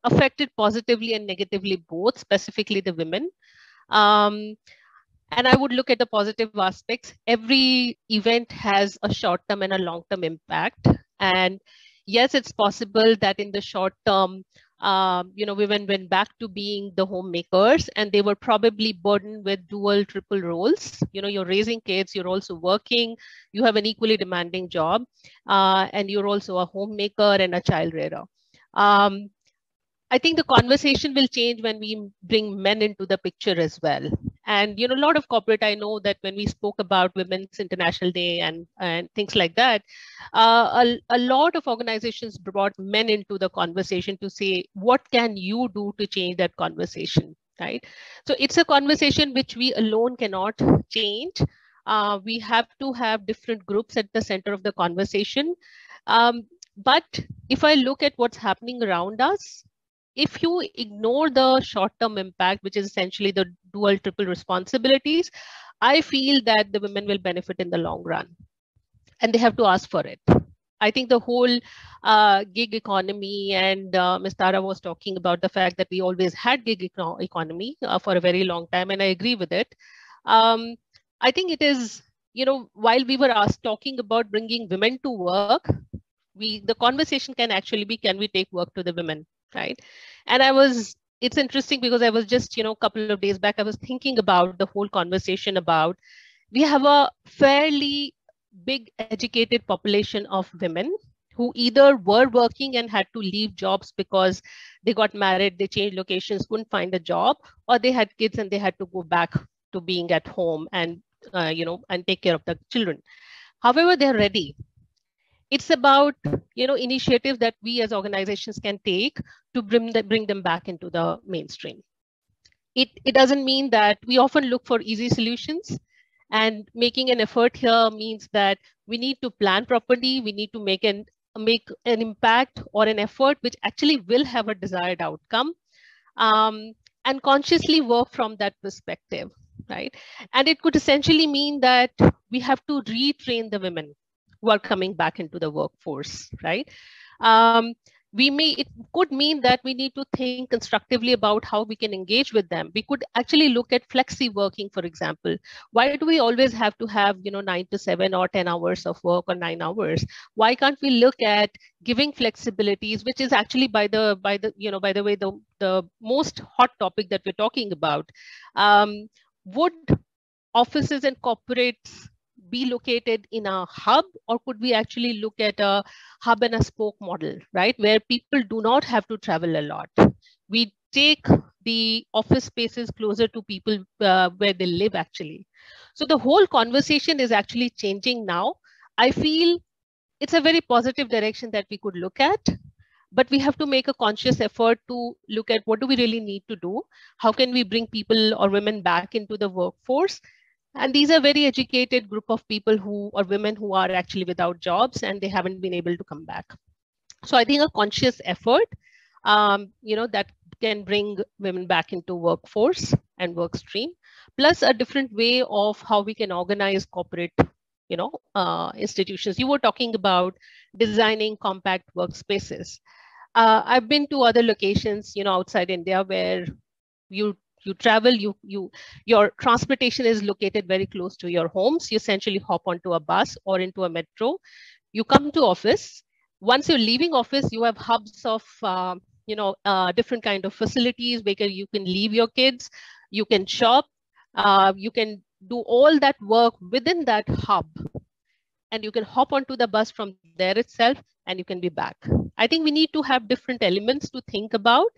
affected positively and negatively both, specifically the women. And I would look at the positive aspects. Every event has a short-term and a long-term impact. And yes, it's possible that in the short term, women went back to being the homemakers, and they were probably burdened with dual, triple roles. You're raising kids, you're also working, you have an equally demanding job, and you're also a homemaker and a child rearer. I think the conversation will change when we bring men into the picture as well. And a lot of corporate, I know that when we spoke about Women's International Day and things like that, a lot of organizations brought men into the conversation to say, what can you do to change that conversation, right? So it's a conversation which we alone cannot change. We have to have different groups at the center of the conversation. But if I look at what's happening around us, if you ignore the short-term impact, which is essentially the dual, triple responsibilities, I feel that the women will benefit in the long run, and they have to ask for it. I think the whole gig economy, and Ms. Tara was talking about the fact that we always had gig economy for a very long time, and I agree with it. I think it is, while we were talking about bringing women to work, the conversation can actually be, can we take work to the women? Right. And it's interesting because I was just, a couple of days back, I was thinking about the whole conversation about, we have a fairly big educated population of women who either were working and had to leave jobs because they got married, they changed locations, couldn't find a job, or they had kids and they had to go back to being at home and, and take care of the children. However, they're ready. It's about, initiatives that we as organizations can take to bring them back into the mainstream. It doesn't mean that we often look for easy solutions, and making an effort here means that we need to plan properly. We need to make an impact or an effort which actually will have a desired outcome, and consciously work from that perspective, right? And it could essentially mean that we have to retrain the women who are coming back into the workforce, right? It could mean that we need to think constructively about how we can engage with them. We could actually look at flexi working, for example. Why do we always have to have 9 to 7 or 10 hours of work or 9 hours? Why can't we look at giving flexibilities, which is actually by the way the most hot topic that we're talking about? Would offices and corporates be located in a hub, or could we actually look at a hub and a spoke model, right? Where people do not have to travel a lot. We take the office spaces closer to people where they live actually. So the whole conversation is actually changing now. I feel it's a very positive direction that we could look at, but we have to make a conscious effort to look at what do we really need to do? How can we bring people or women back into the workforce? And these are very educated group of people women who are actually without jobs and they haven't been able to come back. So I think a conscious effort, that can bring women back into workforce and work stream, plus a different way of how we can organize corporate, institutions. You were talking about designing compact workspaces. I've been to other locations, outside India where you travel, your transportation is located very close to your homes. You essentially hop onto a bus or into a metro. You come to office. Once you're leaving office, you have hubs of, different kind of facilities where you can leave your kids, you can shop, you can do all that work within that hub. And you can hop onto the bus from there itself and you can be back. I think we need to have different elements to think about,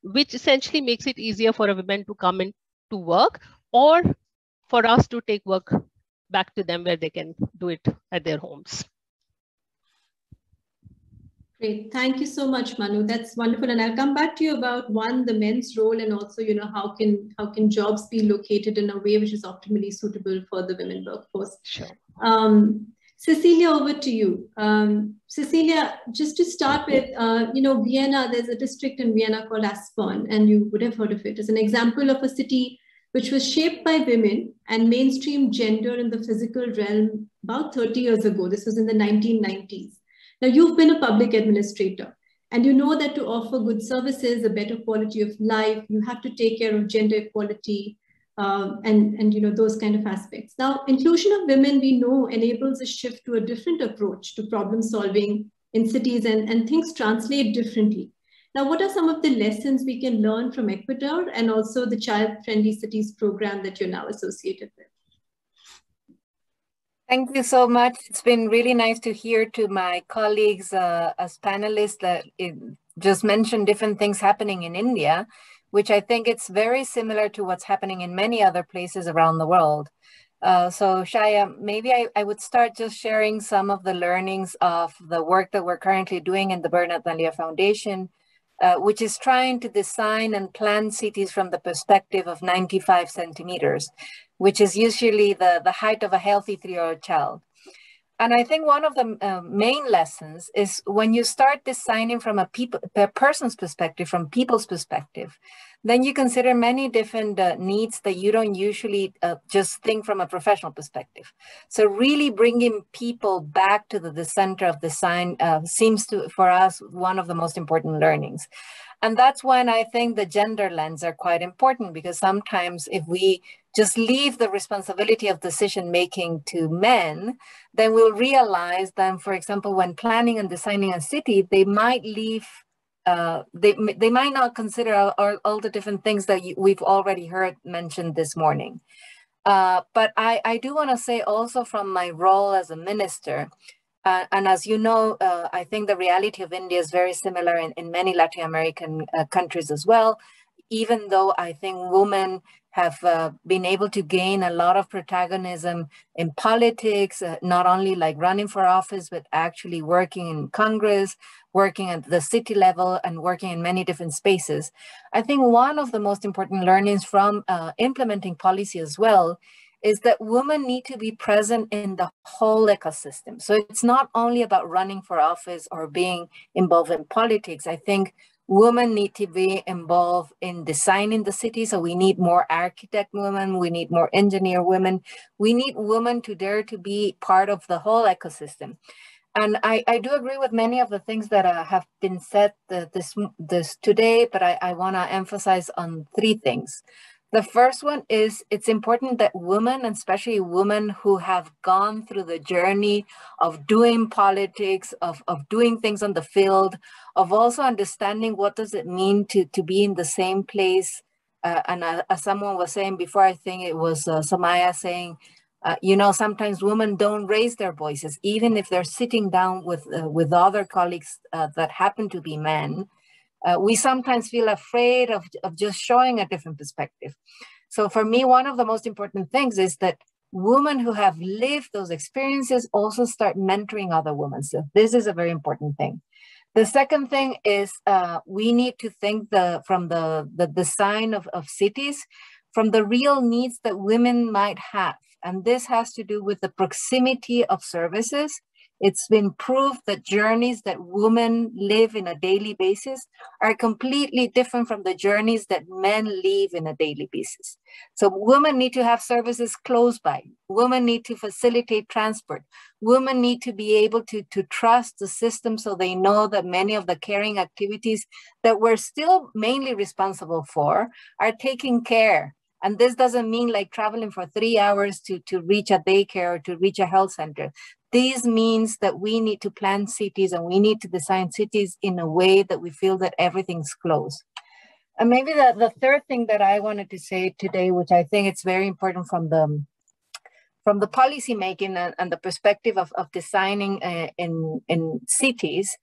which essentially makes it easier for a woman to come in to work, or for us to take work back to them where they can do it at their homes. Great. Thank you so much, Manu. That's wonderful. And I'll come back to you about the men's role, and also, how can jobs be located in a way which is optimally suitable for the women workforce. Sure. Cecilia, over to you. Cecilia, just to start with, Vienna, there's a district in Vienna called Aspern, and you would have heard of it. It's an example of a city which was shaped by women and mainstream gender in the physical realm about 30 years ago. This was in the 1990s. Now, you've been a public administrator, and you know that to offer good services, a better quality of life, you have to take care of gender equality, and those kind of aspects. Now, inclusion of women, we know, enables a shift to a different approach to problem solving in cities, and things translate differently. Now, what are some of the lessons we can learn from Ecuador and also the Child Friendly Cities program that you're now associated with? Thank you so much. It's been really nice to hear to my colleagues as panelists that just mentioned different things happening in India. which I think it's very similar to what's happening in many other places around the world. So Shaya, maybe I would start just sharing some of the learnings of the work that we're currently doing in the Bernard Dalia Foundation, which is trying to design and plan cities from the perspective of 95 centimeters, which is usually the height of a healthy 3-year-old child. And I think one of the main lessons is when you start designing from a person's perspective, from people's perspective, then you consider many different needs that you don't usually just think from a professional perspective. So really bringing people back to the center of design seems to, for us, one of the most important learnings. And that's when I think the gender lens are quite important, because sometimes if we just leave the responsibility of decision-making to men, then we'll realize that, for example, when planning and designing a city, they might leave, they might not consider all the different things that we've already heard mentioned this morning. But I do want to say also from my role as a minister, and as you know, I think the reality of India is very similar in many Latin American countries as well, even though I think women have been able to gain a lot of protagonism in politics, not only like running for office, but actually working in Congress, working at the city level, and working in many different spaces. I think one of the most important learnings from implementing policy as well is that women need to be present in the whole ecosystem. So it's not only about running for office or being involved in politics. I think women need to be involved in designing the city. So we need more architect women, we need more engineer women. We need women to dare to be part of the whole ecosystem. And I do agree with many of the things that have been said this today, but I wanna emphasize on 3 things. The first one is it's important that women, and especially women who have gone through the journey of doing politics, of doing things on the field, of also understanding what does it mean to be in the same place. And as someone was saying before, I think it was Samaya saying, you know, sometimes women don't raise their voices, even if they're sitting down with other colleagues that happen to be men. We sometimes feel afraid of just showing a different perspective. So for me, one of the most important things is that women who have lived those experiences also start mentoring other women. So this is a very important thing. The second thing is we need to think from the design of cities, from the real needs that women might have. And this has to do with the proximity of services. It's been proved that journeys that women live in a daily basis are completely different from the journeys that men live in a daily basis. So women need to have services close by. Women need to facilitate transport. Women need to be able to trust the system so they know that many of the caring activities that we're still mainly responsible for are taken care. And this doesn't mean like traveling for 3 hours to reach a daycare or to reach a health center. This means that we need to plan cities and we need to design cities in a way that we feel that everything's close. And maybe the third thing that I wanted to say today, which I think it's very important from the policy making and the perspective of designing in cities,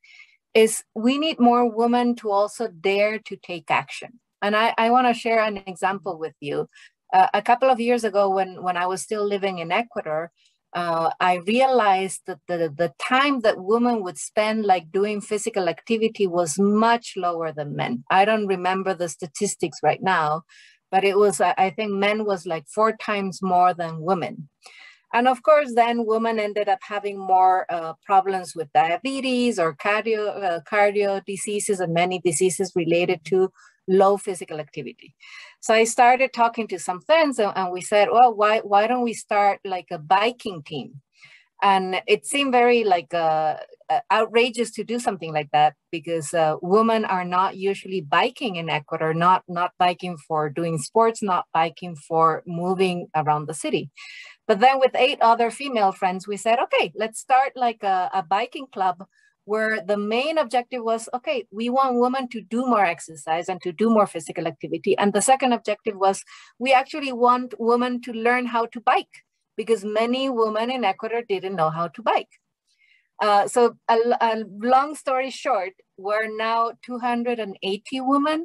is we need more women to also dare to take action. And I want to share an example with you. A couple of years ago, when I was still living in Ecuador, I realized that the time that women would spend like doing physical activity was much lower than men. I don't remember the statistics right now, but it was, I think men was like 4 times more than women. And of course, then women ended up having more problems with diabetes or cardio diseases and many diseases related to low physical activity. So I started talking to some friends and we said, well, why don't we start like a biking team? And it seemed very like outrageous to do something like that because women are not usually biking in Ecuador, not biking for doing sports, not biking for moving around the city. But then with 8 other female friends, we said, okay, let's start like a biking club where the main objective was, okay, we want women to do more exercise and to do more physical activity. And the second objective was, we actually want women to learn how to bike because many women in Ecuador didn't know how to bike. So a long story short, we're now 280 women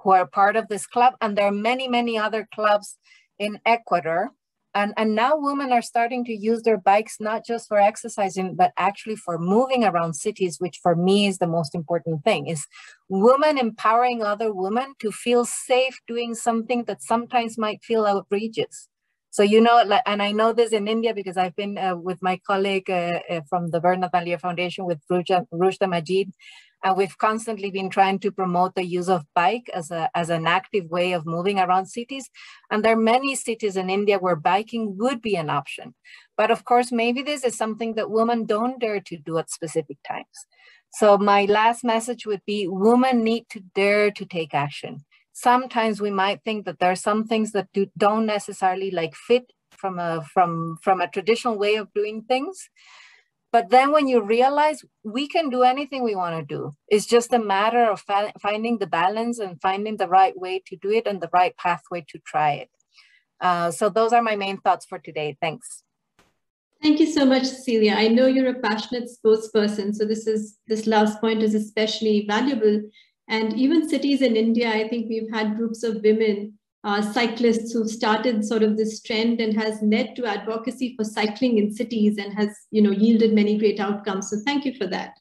who are part of this club. And there are many, many other clubs in Ecuador. And now women are starting to use their bikes, not just for exercising, but actually for moving around cities, which for me is the most important thing, is women empowering other women to feel safe doing something that sometimes might feel outrageous. So, you know, and I know this in India because I've been with my colleague from the Bernard Valier Foundation with Rushda Majid, and we've constantly been trying to promote the use of bike as an active way of moving around cities. And there are many cities in India where biking would be an option. But of course, maybe this is something that women don't dare to do at specific times. So my last message would be, women need to dare to take action. Sometimes we might think that there are some things that don't necessarily like fit from a traditional way of doing things. But then when you realize we can do anything we want to do, it's just a matter of finding the balance and finding the right way to do it and the right pathway to try it. So those are my main thoughts for today. Thanks. Thank you so much, Cecilia. I know you're a passionate spokesperson, so this last point is especially valuable. And even cities in India, I think we've had groups of women cyclists who started sort of this trend and has led to advocacy for cycling in cities and has, you know, yielded many great outcomes. So thank you for that.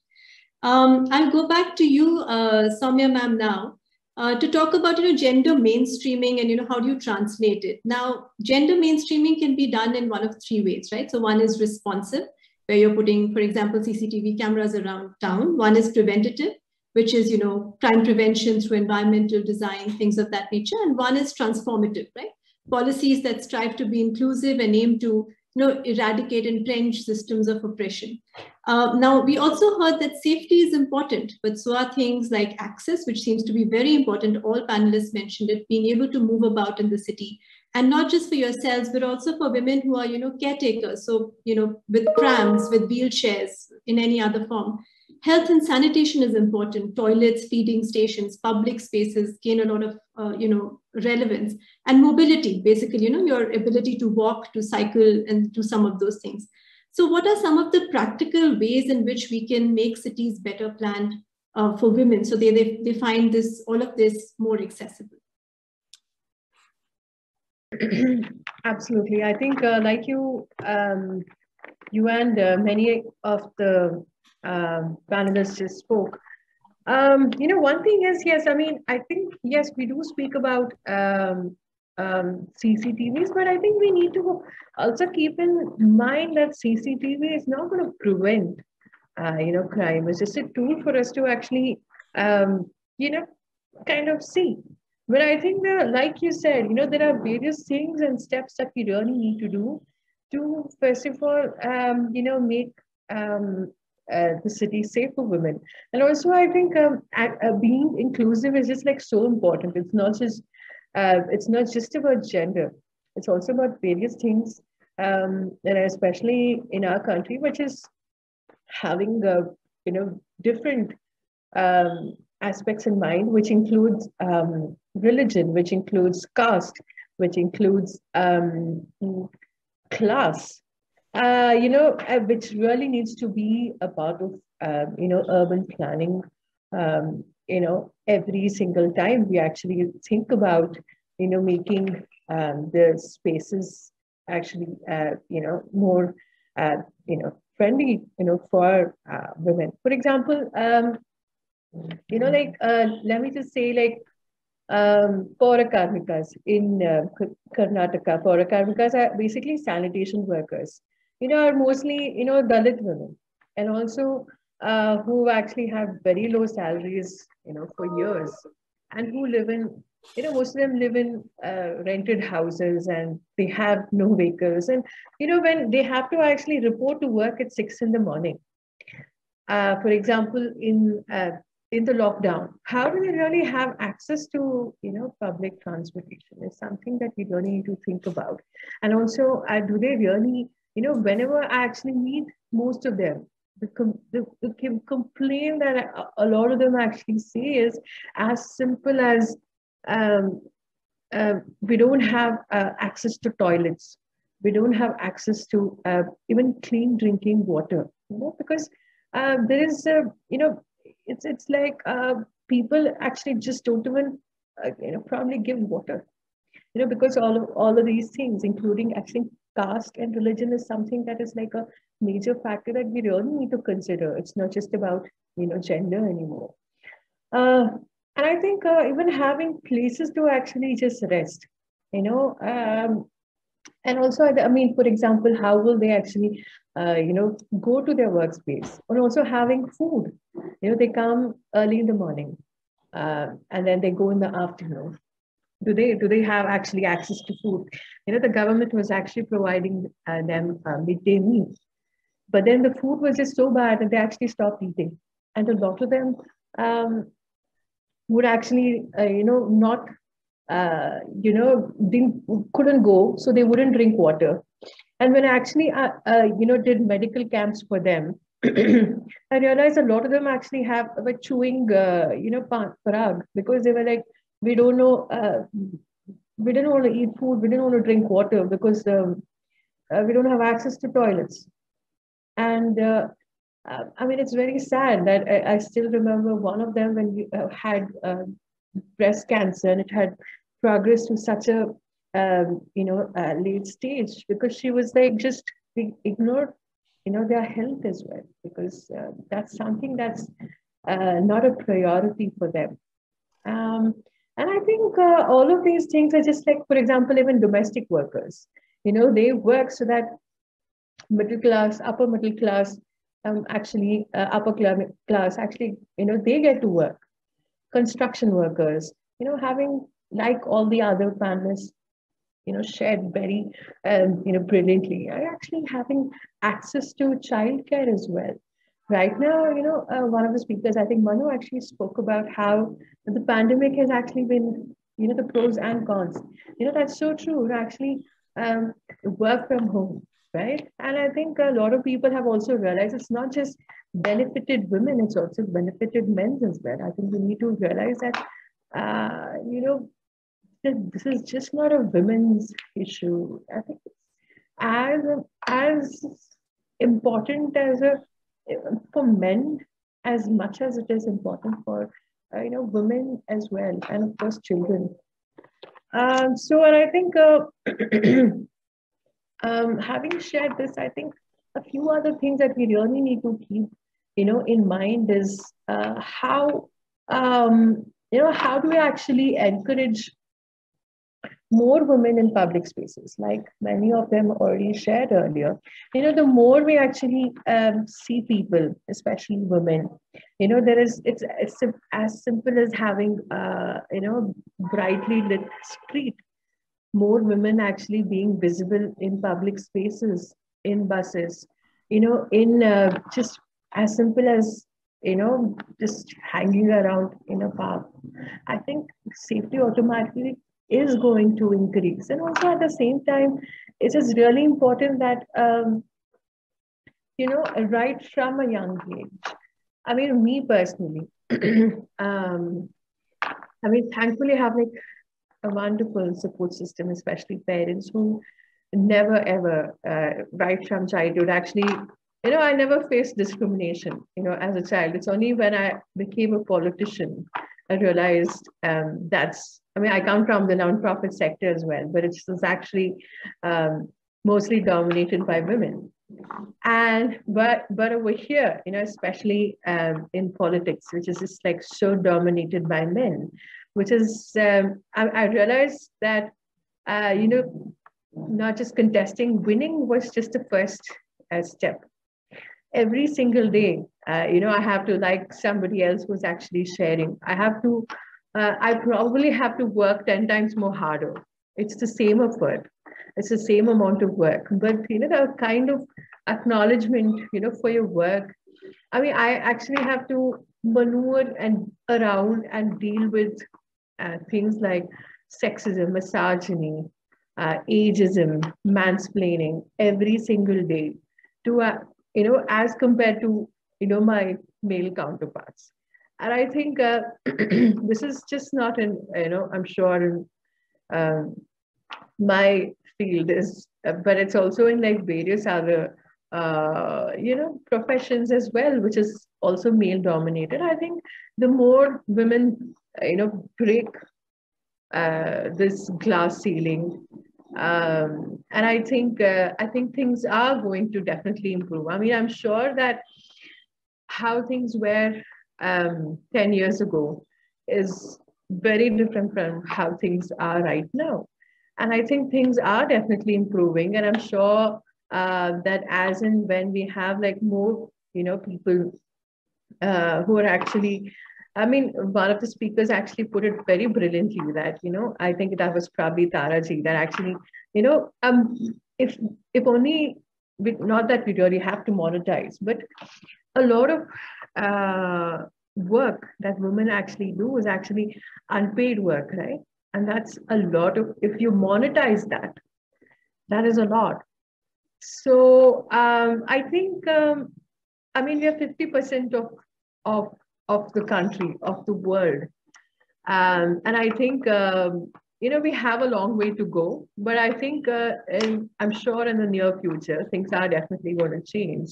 I'll go back to you, Soumya ma'am, now to talk about, you know, gender mainstreaming and, you know, how do you translate it? Now, gender mainstreaming can be done in one of three ways, right? So one is responsive, where you're putting, for example, CCTV cameras around town. One is preventative, which is, you know, crime prevention through environmental design, things of that nature. And one is transformative, right? Policies that strive to be inclusive and aim to, you know, eradicate entrenched systems of oppression. Now, we also heard that safety is important, but so are things like access, which seems to be very important. All panelists mentioned it, being able to move about in the city, and not just for yourselves, but also for women who are, you know, caretakers. So, you know, with prams, with wheelchairs, in any other form. Health and sanitation is important. Toilets, feeding stations, public spaces gain a lot of, you know, relevance. And mobility, basically, you know, your ability to walk, to cycle, and do some of those things. So what are some of the practical ways in which we can make cities better planned for women so they find all of this more accessible? Absolutely. I think like you and many of the panelists just spoke. You know, one thing is, yes, I mean, I think, yes, we do speak about CCTVs, but I think we need to also keep in mind that CCTV is not going to prevent, you know, crime. It's just a tool for us to actually, you know, kind of see. But I think that, like you said, you know, there are various things and steps that we really need to do to, first of all, you know, make the city safe for women. And also, I think being inclusive is just like so important. It's not just about gender. It's also about various things, and especially in our country, which is having you know, different aspects in mind, which includes religion, which includes caste, which includes class. You know, which really needs to be a part of, you know, urban planning. You know, every single time we actually think about, you know, making the spaces actually, you know, more, you know, friendly, you know, for women. For example, you know, like, let me just say, like, Paura Karmikas in Karnataka. Paura Karmikas are basically sanitation workers. You know, are mostly, you know, Dalit women, and also who actually have very low salaries, you know, for years, and who live in, you know, most of them live in rented houses, and they have no vehicles. And, you know, when they have to actually report to work at 6 in the morning, for example, in the lockdown, how do they really have access to, you know, public transportation? Is something that we really need to think about. And also, do they really, you know, whenever I actually meet most of them, the complaint that a lot of them actually say is as simple as we don't have access to toilets. We don't have access to even clean drinking water, you know, because there is, you know, it's like people actually just don't even probably give water. Because all of these things, including actually caste and religion, is something that is like a major factor that we really need to consider. It's not just about gender anymore. Uh, and I think even having places to actually just rest, and also, I mean, for example, how will they actually, go to their workspace? And also having food. They come early in the morning, and then they go in the afternoon. Do they have actually access to food? The government was actually providing them midday meals, but then the food was just so bad that they actually stopped eating, and a lot of them would actually, not, couldn't go, so they wouldn't drink water. And when I actually, did medical camps for them, I realized a lot of them actually were chewing, parag, because they were like, we don't know, we didn't want to eat food, we didn't want to drink water because we don't have access to toilets. And I mean, it's very sad that I still remember one of them when we had breast cancer, and it had progressed to such a late stage, because she was like just ignored their health as well, because that's something that's not a priority for them. And I think all of these things are just like, for example, even domestic workers, they work so that middle class, upper middle class, actually upper class, actually, they get to work. Construction workers, having, like all the other panelists, shared very, brilliantly, are actually having access to childcare as well. Right now, one of the speakers, I think Manu, actually spoke about how the pandemic has actually been, the pros and cons. That's so true. Actually, work from home, right? And I think a lot of people have also realized it's not just benefited women, it's also benefited men as well. I think we need to realize that, this is just not a women's issue. I think it's as important for men as much as it is important for women as well, and of course children. And I think having shared this, I think a few other things that we really need to keep in mind is how how do we actually encourage more women in public spaces, like many of them already shared earlier. The more we actually see people, especially women, it's as simple as having brightly lit street, more women actually being visible in public spaces, in buses, in just as simple as just hanging around in a park. I think safety automatically is going to increase. And also at the same time, it is really important that, right from a young age. I mean, me personally, I mean, thankfully, I have like a wonderful support system, especially parents who never ever, right from childhood, actually, I never faced discrimination, as a child. It's only when I became a politician, I realized I mean, I come from the nonprofit sector as well, but it's actually mostly dominated by women. And but over here, especially in politics, which is just like so dominated by men, which is I realized that not just contesting, winning was just the first step. Every single day, I have to like somebody else who's actually sharing. I probably have to work 10 times more harder. It's the same effort. It's the same amount of work. But, the kind of acknowledgement, for your work. I mean, I actually have to maneuver and around and deal with things like sexism, misogyny, ageism, mansplaining every single day to, as compared to, my male counterparts. And I think this is just not in, I'm sure in my field is, but it's also in like various other, professions as well, which is also male dominated. I think the more women, break this glass ceiling. And I think things are going to definitely improve. I mean, I'm sure that how things were 10 years ago is very different from how things are right now. And I think things are definitely improving. And I'm sure that as and when we have like more, people who are actually, I mean, one of the speakers actually put it very brilliantly that, I think that was probably Taraji, that actually, if only, not that we really have to monetize, but a lot of work that women actually do is actually unpaid work, right? And that's a lot of, if you monetize that, that is a lot. So I think, I mean, we are 50% of the country, of the world. And I think, we have a long way to go, but I think, I'm sure in the near future, things are definitely going to change.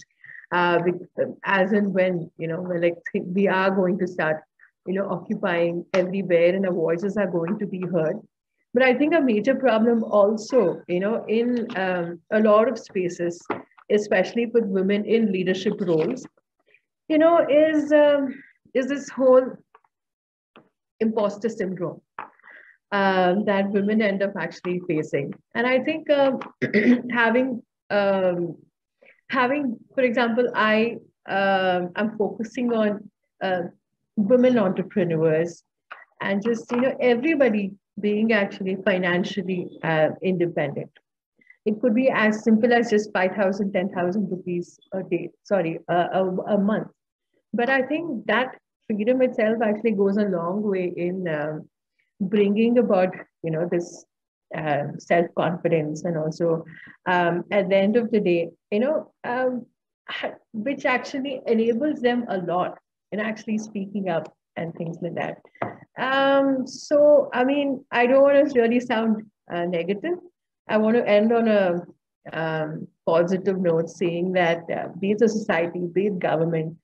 As and when, we are going to start, occupying everywhere and our voices are going to be heard. But I think a major problem also, in a lot of spaces, especially with women in leadership roles, is this whole imposter syndrome that women end up actually facing. And I think having, for example, I'm focusing on women entrepreneurs and just, everybody being actually financially independent. It could be as simple as just 5,000, 10,000 rupees a day, a month. But I think that freedom itself actually goes a long way in bringing about, this self-confidence, and also at the end of the day, which actually enables them a lot in actually speaking up and things like that. So, I mean, I don't want to really sound negative. I want to end on a positive note, saying that be it the society, be it government,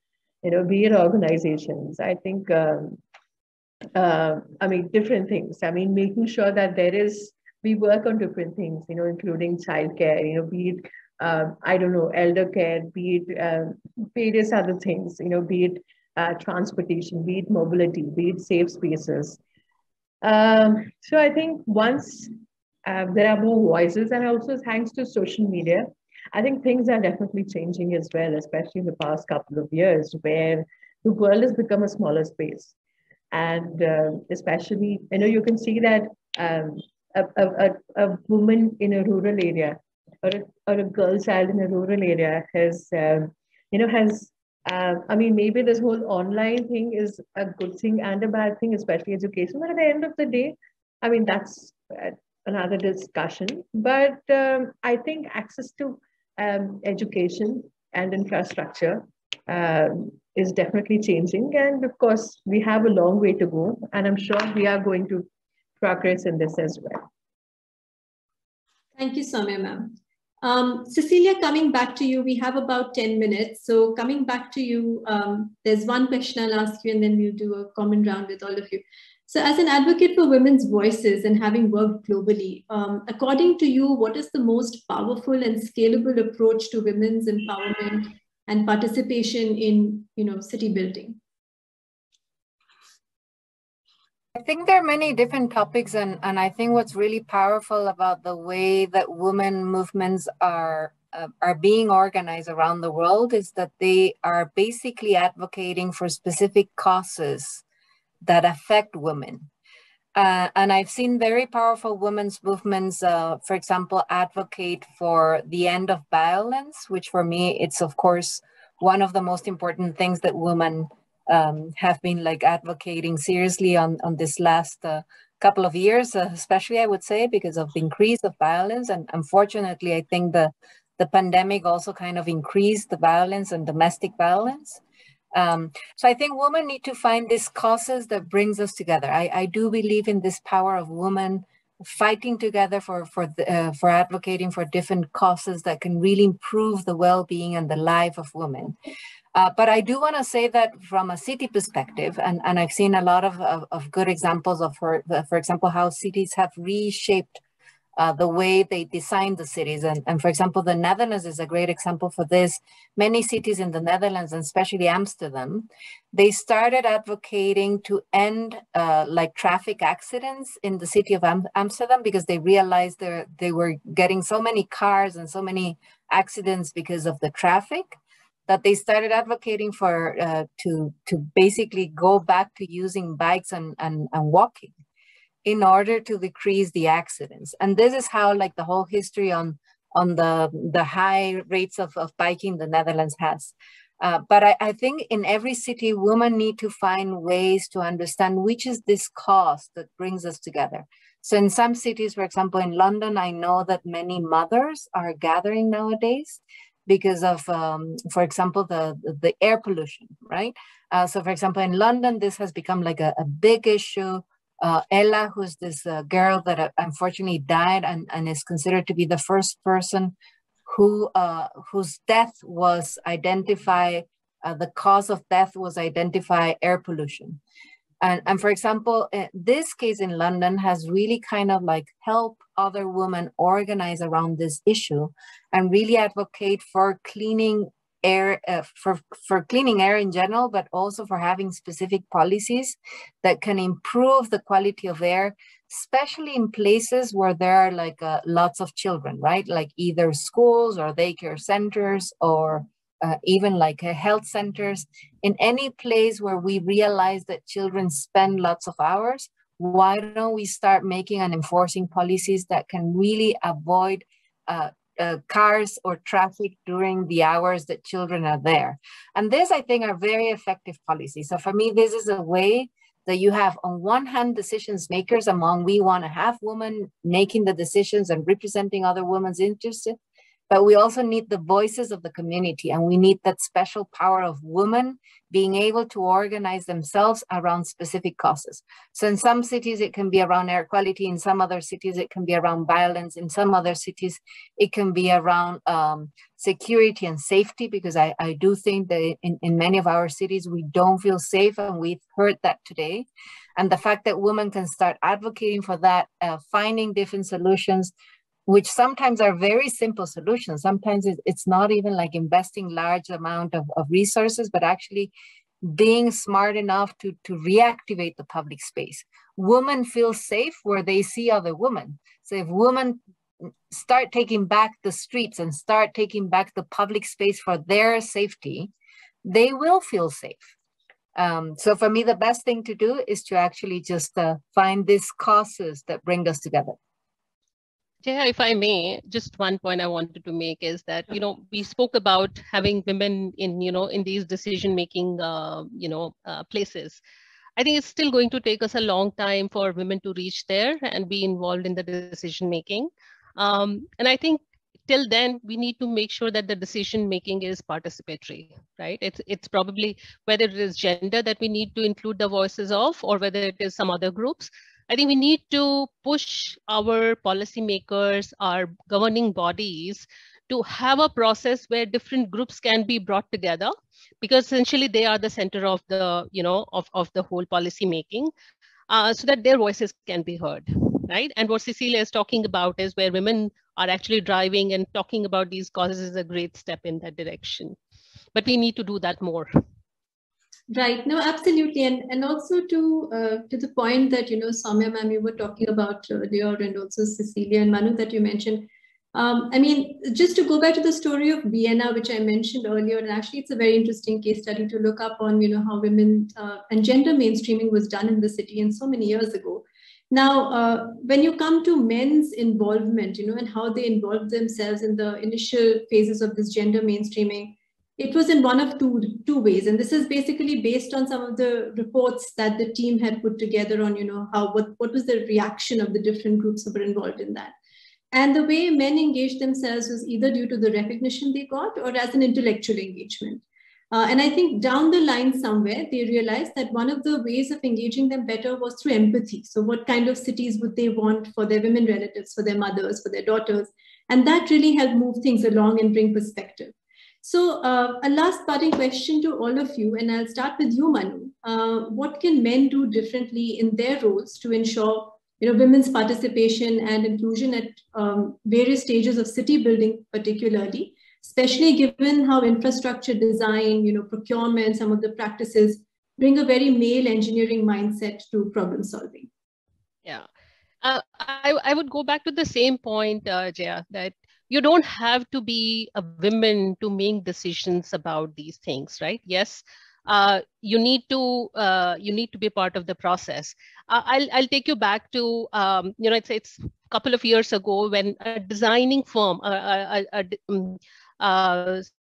be it organizations, I think, I mean, different things. I mean, making sure that we work on different things, including childcare, be it, I don't know, elder care, be it various other things, be it transportation, be it mobility, be it safe spaces. So I think once there are more voices, and also thanks to social media, I think things are definitely changing as well, especially in the past couple of years, where the world has become a smaller space. And especially, you can see that a woman in a rural area, or a girl child in a rural area has, I mean, maybe this whole online thing is a good thing and a bad thing, especially education. But at the end of the day, I mean, that's another discussion. But I think access to education and infrastructure is definitely changing. And of course, we have a long way to go. And I'm sure we are going to progress in this as well. Thank you, Soumya ma'am. Cecilia, coming back to you, we have about 10 minutes. So coming back to you, there's one question I'll ask you, and then we'll do a common round with all of you. So as an advocate for women's voices and having worked globally, according to you, what is the most powerful and scalable approach to women's empowerment and participation in, city building? I think there are many different topics, and I think what's really powerful about the way that women movements are being organized around the world is that they are basically advocating for specific causes that affect women. And I've seen very powerful women's movements, for example, advocate for the end of violence, which for me, it's of course, one of the most important things that women have been like advocating seriously on this last couple of years, especially I would say, because of the increase of violence. And unfortunately, I think the pandemic also kind of increased the violence and domestic violence. So I think women need to find these causes that brings us together. I do believe in this power of women fighting together for advocating for different causes that can really improve the well-being and the life of women. But I do want to say that from a city perspective, and I've seen a lot of good examples of, for example, how cities have reshaped the way they design the cities. And for example, the Netherlands is a great example for this. Many cities in the Netherlands, and especially Amsterdam, they started advocating to end like traffic accidents in the city of Amsterdam, because they realized they were getting so many cars and so many accidents because of the traffic, that they started advocating for to basically go back to using bikes and walking in order to decrease the accidents. And this is how like the whole history on the high rates of biking the Netherlands has. But I think in every city, women need to find ways to understand which is this cause that brings us together. So in some cities, for example, in London, I know that many mothers are gathering nowadays because of, for example, the air pollution, right? So for example, in London, this has become like a big issue. Ella, who's this girl that unfortunately died and is considered to be the first person whose death was identified, the cause of death was identified air pollution. And for example, this case in London has really kind of like helped other women organize around this issue and really advocate for cleaning air, for cleaning air in general, but also for having specific policies that can improve the quality of air, especially in places where there are like lots of children, right? Like either schools or daycare centers or even like health centers. In any place where we realize that children spend lots of hours, why don't we start making and enforcing policies that can really avoid cars or traffic during the hours that children are there? And this, I think, are very effective policies. So for me, this is a way that you have, on one hand, decisions makers among, we want to have women making the decisions and representing other women's interests, but we also need the voices of the community, and we need that special power of women being able to organize themselves around specific causes. So in some cities, it can be around air quality. In some other cities, it can be around violence. In some other cities, it can be around security and safety, because I do think that in many of our cities, we don't feel safe, and we've heard that today. And the fact that women can start advocating for that, finding different solutions, which sometimes are very simple solutions. Sometimes it's not even like investing large amount of resources, but actually being smart enough to reactivate the public space. Women feel safe where they see other women. So if women start taking back the streets and start taking back the public space for their safety, they will feel safe. So for me, the best thing to do is to actually just find these causes that bring us together. Yeah, if I may, just one point I wanted to make is that, we spoke about having women in, in these decision-making, places. I think it's still going to take us a long time for women to reach there and be involved in the decision-making. And I think till then, we need to make sure that the decision-making is participatory, right? It's probably whether it is gender that we need to include the voices of, or whether it is some other groups. I think we need to push our policymakers, our governing bodies, to have a process where different groups can be brought together, because essentially they are the center of the, of the whole policy making, so that their voices can be heard, right? And what Cecilia is talking about is where women are actually driving and talking about these causes is a great step in that direction. But we need to do that more. Right. No, absolutely. And also to the point that, Soumya ma'am, you were talking about earlier, and also Cecilia and Manu that you mentioned. I mean, just to go back to the story of Vienna, which I mentioned earlier, and actually it's a very interesting case study to look up on, how women and gender mainstreaming was done in the city and so many years ago. Now, when you come to men's involvement, and how they involved themselves in the initial phases of this gender mainstreaming, it was in one of two ways. And this is basically based on some of the reports that the team had put together on, what was the reaction of the different groups that were involved in that. And the way men engaged themselves was either due to the recognition they got or as an intellectual engagement. And I think down the line somewhere, they realized that one of the ways of engaging them better was through empathy. So what kind of cities would they want for their women relatives, for their mothers, for their daughters? And that really helped move things along and bring perspective. So a last parting question to all of you, and I'll start with you, Manu. What can men do differently in their roles to ensure women's participation and inclusion at various stages of city building, particularly, especially given how infrastructure design, procurement, some of the practices bring a very male engineering mindset to problem solving? Yeah, I would go back to the same point, Jaya, that you don't have to be a woman to make decisions about these things, right? Yes, you need to be part of the process. I'll take you back to it's a couple of years ago when a designing firm,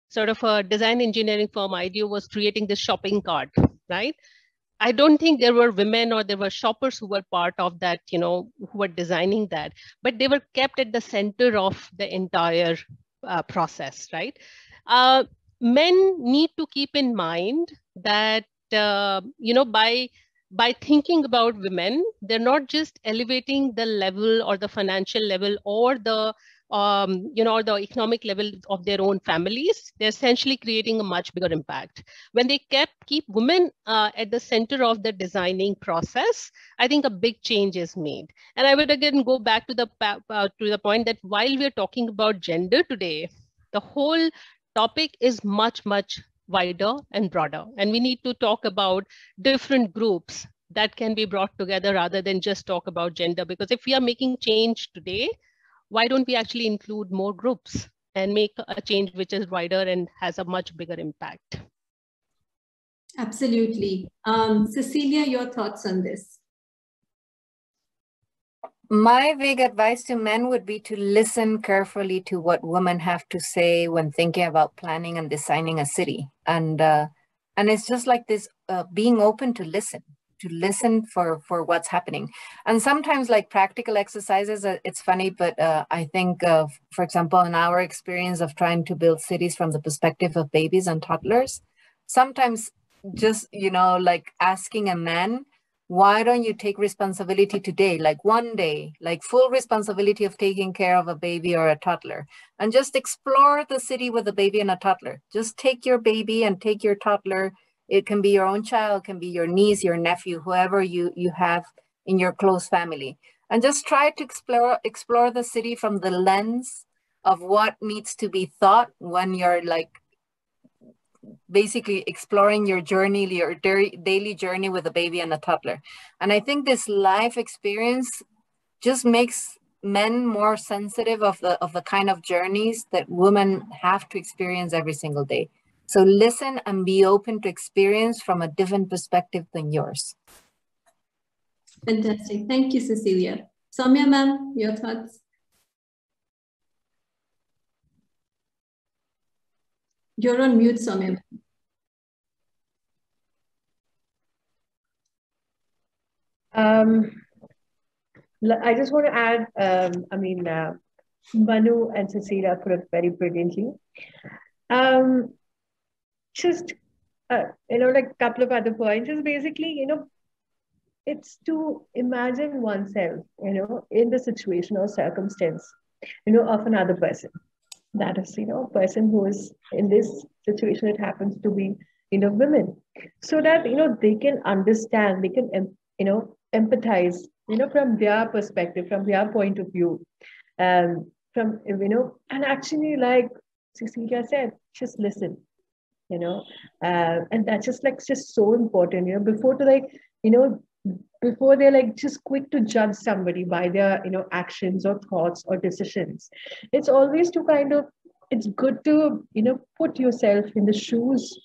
sort of a design engineering firm, IDEO, was creating this shopping cart, right? I don't think there were women or there were shoppers who were part of that, who were designing that, but they were kept at the center of the entire process, right? Men need to keep in mind that, by thinking about women, they're not just elevating the level or the financial level or the or the economic level of their own families. They're essentially creating a much bigger impact. When they keep women at the center of the designing process, I think a big change is made. And I would again go back to the point that while we're talking about gender today, the whole topic is much, much wider and broader. And we need to talk about different groups that can be brought together rather than just talk about gender. Because if we are making change today, why don't we actually include more groups and make a change which is wider and has a much bigger impact? Absolutely. Cecilia, your thoughts on this? My big advice to men would be to listen carefully to what women have to say when thinking about planning and designing a city. And it's just like this, being open to listen for what's happening. And sometimes like practical exercises, it's funny, but I think for example, in our experience of trying to build cities from the perspective of babies and toddlers, sometimes just, like asking a man, why don't you take responsibility today, like one day, like full responsibility of taking care of a baby or a toddler, and just explore the city with a baby and a toddler. Just take your baby and take your toddler. It can be your own child, can be your niece, your nephew, whoever you have in your close family. And just try to explore the city from the lens of what needs to be thought when you're like basically exploring your journey, your daily journey with a baby and a toddler. And I think this life experience just makes men more sensitive of the kind of journeys that women have to experience every single day. So listen and be open to experience from a different perspective than yours. Fantastic. Thank you, Cecilia. Soumya ma'am, your thoughts? You're on mute, Soumya. I just want to add, Manu and Cecilia put it very brilliantly. Just, like a couple of other points is basically, it's to imagine oneself, in the situation or circumstance, of another person. That is, person who is in this situation, it happens to be, women. So that, they can understand, they can, empathize, from their perspective, from their point of view. And actually, like Cecilia said, just listen. And that's just so important, before they're like just quick to judge somebody by their, actions or thoughts or decisions. It's always to it's good to, put yourself in the shoes,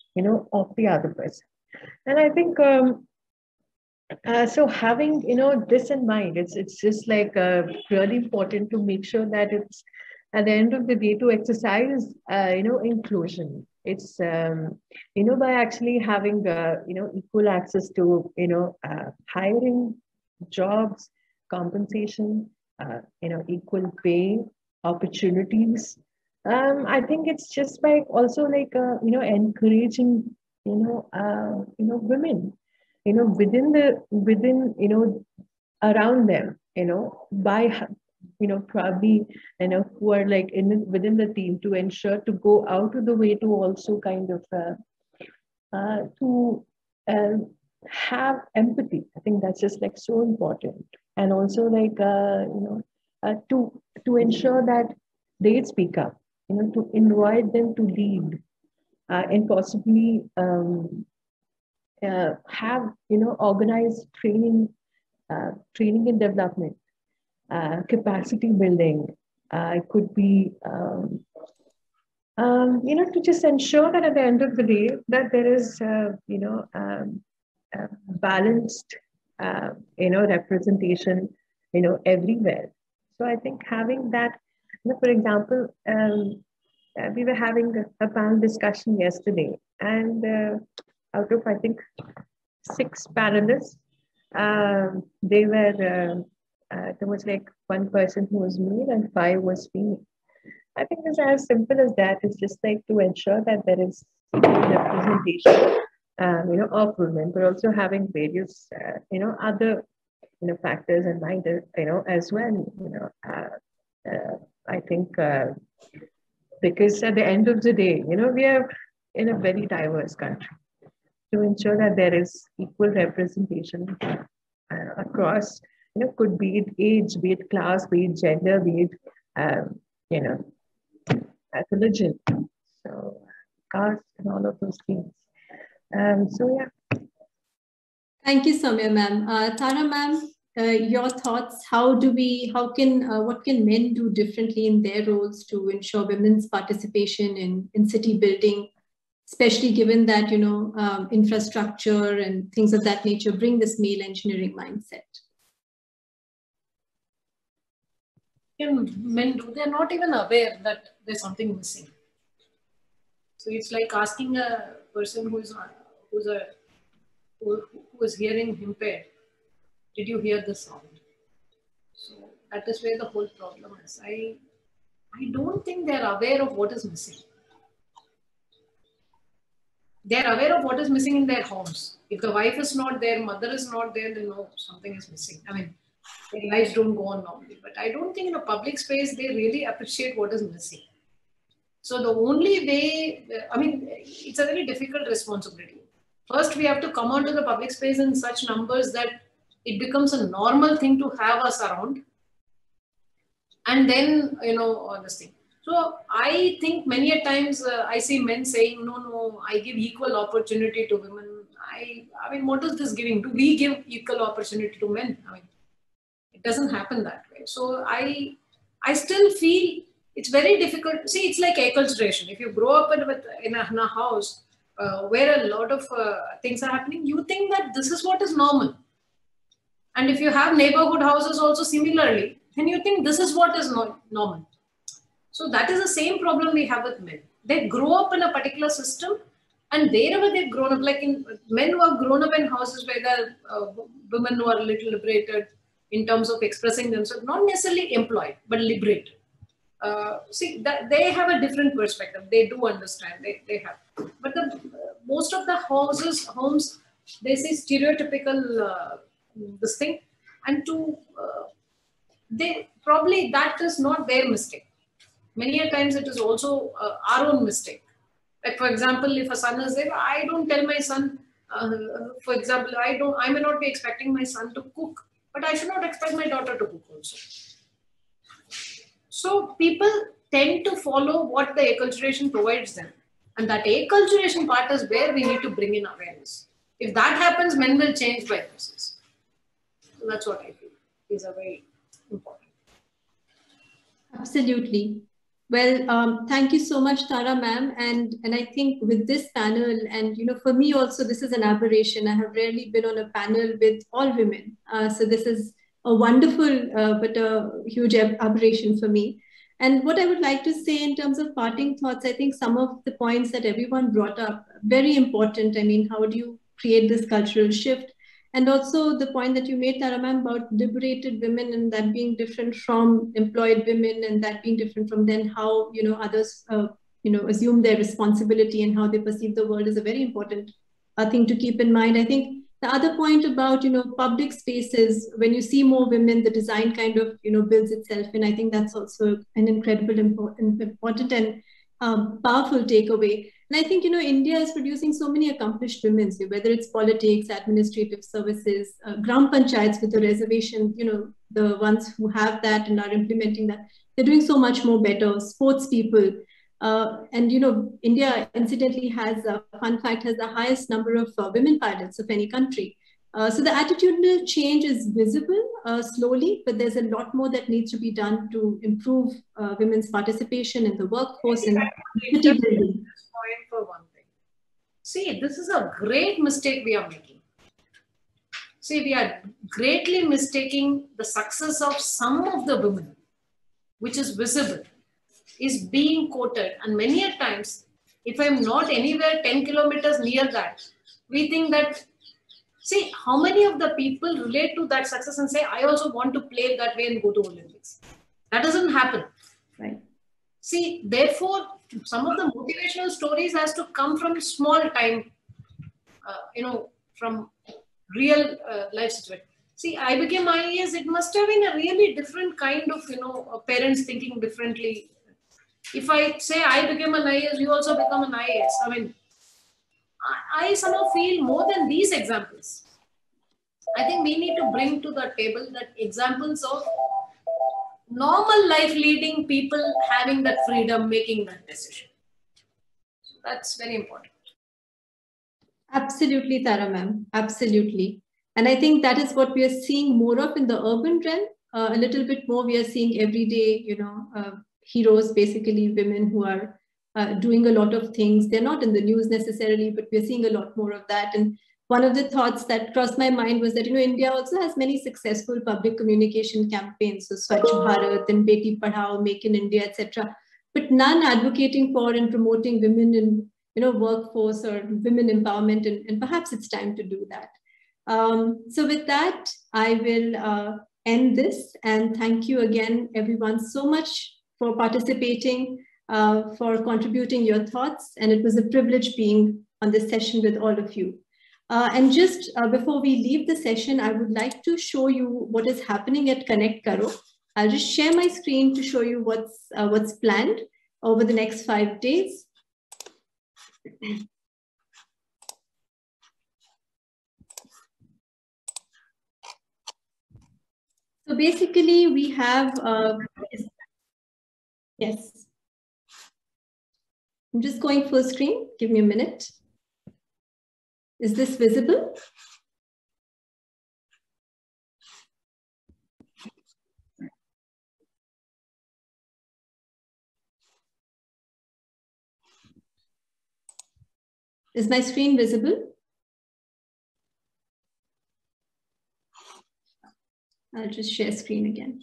of the other person. And I think, so having, this in mind, it's just like really important to make sure that it's at the end of the day to exercise, inclusion. It's, by actually having, equal access to, hiring, jobs, compensation, equal pay, opportunities. I think it's just like also like, encouraging, women, within, around them, by probably, who are like within the team to ensure to go out of the way to also kind of have empathy. I think that's just like so important. And also like, to ensure that they speak up, to invite them to lead and possibly have, organized training and development, capacity building. It could be, to just ensure that at the end of the day, that there is, balanced, representation, everywhere. So I think having that, for example, we were having a panel discussion yesterday, and out of, I think, 6 panelists, they were, there was like 1 person who was male and 5 was female. I think it's as simple as that. It's just like to ensure that there is representation, of women, but also having various, other, factors in mind, as well. I think because at the end of the day, we are in a very diverse country. To ensure that there is equal representation across, could be it age, be it class, be it gender, be it, religion, so caste, and all of those things. So yeah. Thank you, Soumya ma'am. Tara ma'am, your thoughts? What can men do differently in their roles to ensure women's participation in city building, especially given that, infrastructure and things of that nature bring this male engineering mindset? Men do, they're not even aware that there's something missing. So it's like asking a person who is hearing impaired, did you hear the sound? So that is where the whole problem is. I don't think they're aware of what is missing. They're aware of what is missing in their homes. If the wife is not there, mother is not there, then no, something is missing. I mean, their lives don't go on normally. But I don't think in a public space, they really appreciate what is missing. So the only way, it's a very difficult responsibility. First, we have to come onto the public space in such numbers that it becomes a normal thing to have us around. And then, this thing. So I think many a times I see men saying, no, I give equal opportunity to women. I mean, what is this giving? Do we give equal opportunity to men? I mean, it doesn't happen that way. So I still feel it's very difficult. See, it's like acculturation. If you grow up in a house where a lot of things are happening, you think that this is what is normal. And if you have neighborhood houses also similarly, then you think this is what is normal. So that is the same problem we have with men. They grow up in a particular system, and wherever they've grown up, like in men who have grown up in houses where the women who are a little liberated in terms of expressing themselves, not necessarily employed, but liberated. See, that they have a different perspective. They do understand. They have. But most of the homes, they say stereotypical this thing, and they probably that is not their mistake. Many a times it is also our own mistake. Like for example, if a son is there, I don't tell my son. For example, I may not be expecting my son to cook, but I should not expect my daughter to cook also. So people tend to follow what the acculturation provides them. And that acculturation part is where we need to bring in awareness. If that happens, men will change by process. So that's what I feel is a very important. Absolutely. Well, thank you so much, Tara ma'am. And I think with this panel, and for me also, this is an aberration. I have rarely been on a panel with all women. So this is a wonderful, but a huge aberration for me. And what I would like to say in terms of parting thoughts, I think some of the points that everyone brought up, very important. I mean, how do you create this cultural shift? And also the point that you made, Tara ma'am, about liberated women and that being different from employed women, and that being different from then how, others, assume their responsibility and how they perceive the world is a very important thing to keep in mind. I think The other point about, public spaces, when you see more women, the design kind of, builds itself. And I think that's also an incredible, important and powerful takeaway. And I think, India is producing so many accomplished women, so whether it's politics, administrative services, gram panchayats with the reservation, the ones who have that and are implementing that, they're doing so much more better. Sports people. And India incidentally has, fun fact, has the highest number of women pilots of any country. So the attitudinal change is visible slowly, but there's a lot more that needs to be done to improve women's participation in the workforce and city building. Point for one thing. See, this is a great mistake we are making. See, we are greatly mistaking the success of some of the women, which is visible, is being quoted. And many a times, if I'm not anywhere 10 kilometers near that, we think that, see, how many of the people relate to that success and say, I also want to play that way and go to Olympics. That doesn't happen. Right. See, therefore, some of the motivational stories has to come from small time, from real life situation. See, I became IAS, it must have been a really different kind of, parents thinking differently. If I say I became an IAS, you also become an IAS. I mean, I somehow feel more than these examples. I think we need to bring to the table that examples of normal life leading people having that freedom, making that decision. So that's very important. Absolutely, Tara ma'am. Absolutely. And I think that is what we are seeing more of in the urban realm. A little bit more we are seeing everyday, heroes, basically women who are doing a lot of things. They're not in the news necessarily, but we're seeing a lot more of that. And one of the thoughts that crossed my mind was that, India also has many successful public communication campaigns, so Swachh Bharat and Beti Padhao, Make in India, etc., but none advocating for and promoting women in, workforce or women empowerment, and perhaps it's time to do that. So with that, I will end this, and thank you again, everyone, so much for participating, for contributing your thoughts, and it was a privilege being on this session with all of you. And just before we leave the session, I would like to show you what is happening at Connect Karo. I'll just share my screen to show you what's planned over the next 5 days. So basically we have, yes. I'm just going full screen. Give me a minute. Is this visible? Is my screen visible? I'll just share screen again.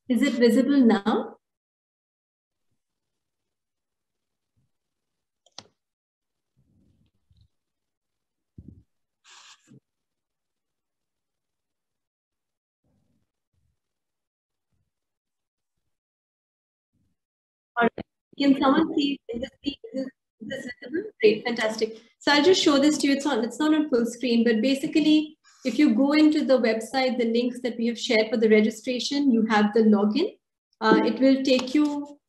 Is it visible now? All right. Can someone see this visible? Great, fantastic. So I'll just show this to you. It's not on full screen, but basically, if you go into the website, the links that we have shared for the registration, you have the login. It will take you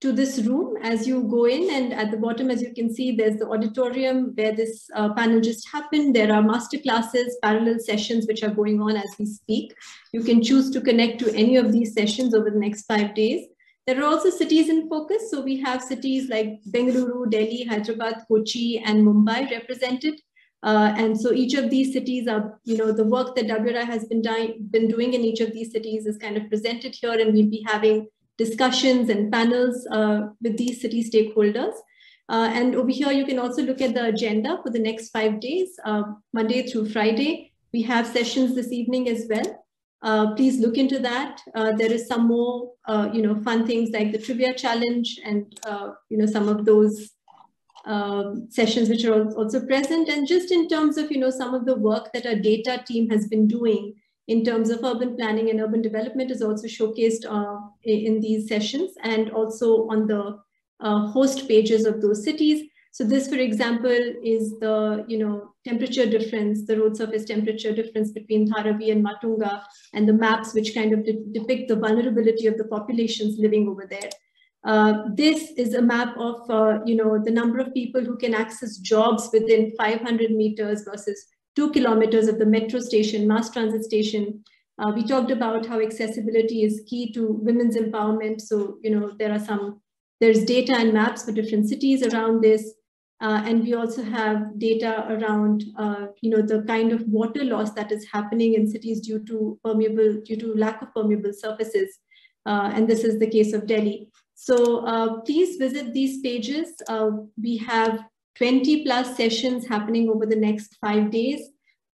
to this room as you go in, and at the bottom, as you can see, there's the auditorium where this panel just happened. There are master classes, parallel sessions which are going on as we speak. You can choose to connect to any of these sessions over the next 5 days. There are also cities in focus. So we have cities like Bengaluru, Delhi, Hyderabad, Kochi, and Mumbai represented. And so each of these cities are, the work that WRI has been doing in each of these cities is kind of presented here, and we'll be having discussions and panels with these city stakeholders. And over here, you can also look at the agenda for the next 5 days, Monday through Friday. We have sessions this evening as well. Please look into that. There is some more, fun things like the trivia challenge and, some of those sessions which are also present. And just in terms of, some of the work that our data team has been doing in terms of urban planning and urban development is also showcased in these sessions, and also on the host pages of those cities. So this, for example, is the temperature difference, the road surface temperature difference between Dharavi and Matunga, and the maps which kind of depict the vulnerability of the populations living over there. This is a map of the number of people who can access jobs within 500 meters versus 2 kilometers of the metro station, mass transit station. We talked about how accessibility is key to women's empowerment. So there's data and maps for different cities around this. And we also have data around, the kind of water loss that is happening in cities due to lack of permeable surfaces. And this is the case of Delhi. So please visit these pages. We have 20 plus sessions happening over the next 5 days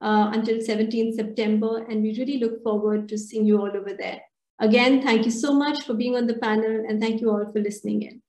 until 17th September. And we really look forward to seeing you all over there. Again, thank you so much for being on the panel, and thank you all for listening in.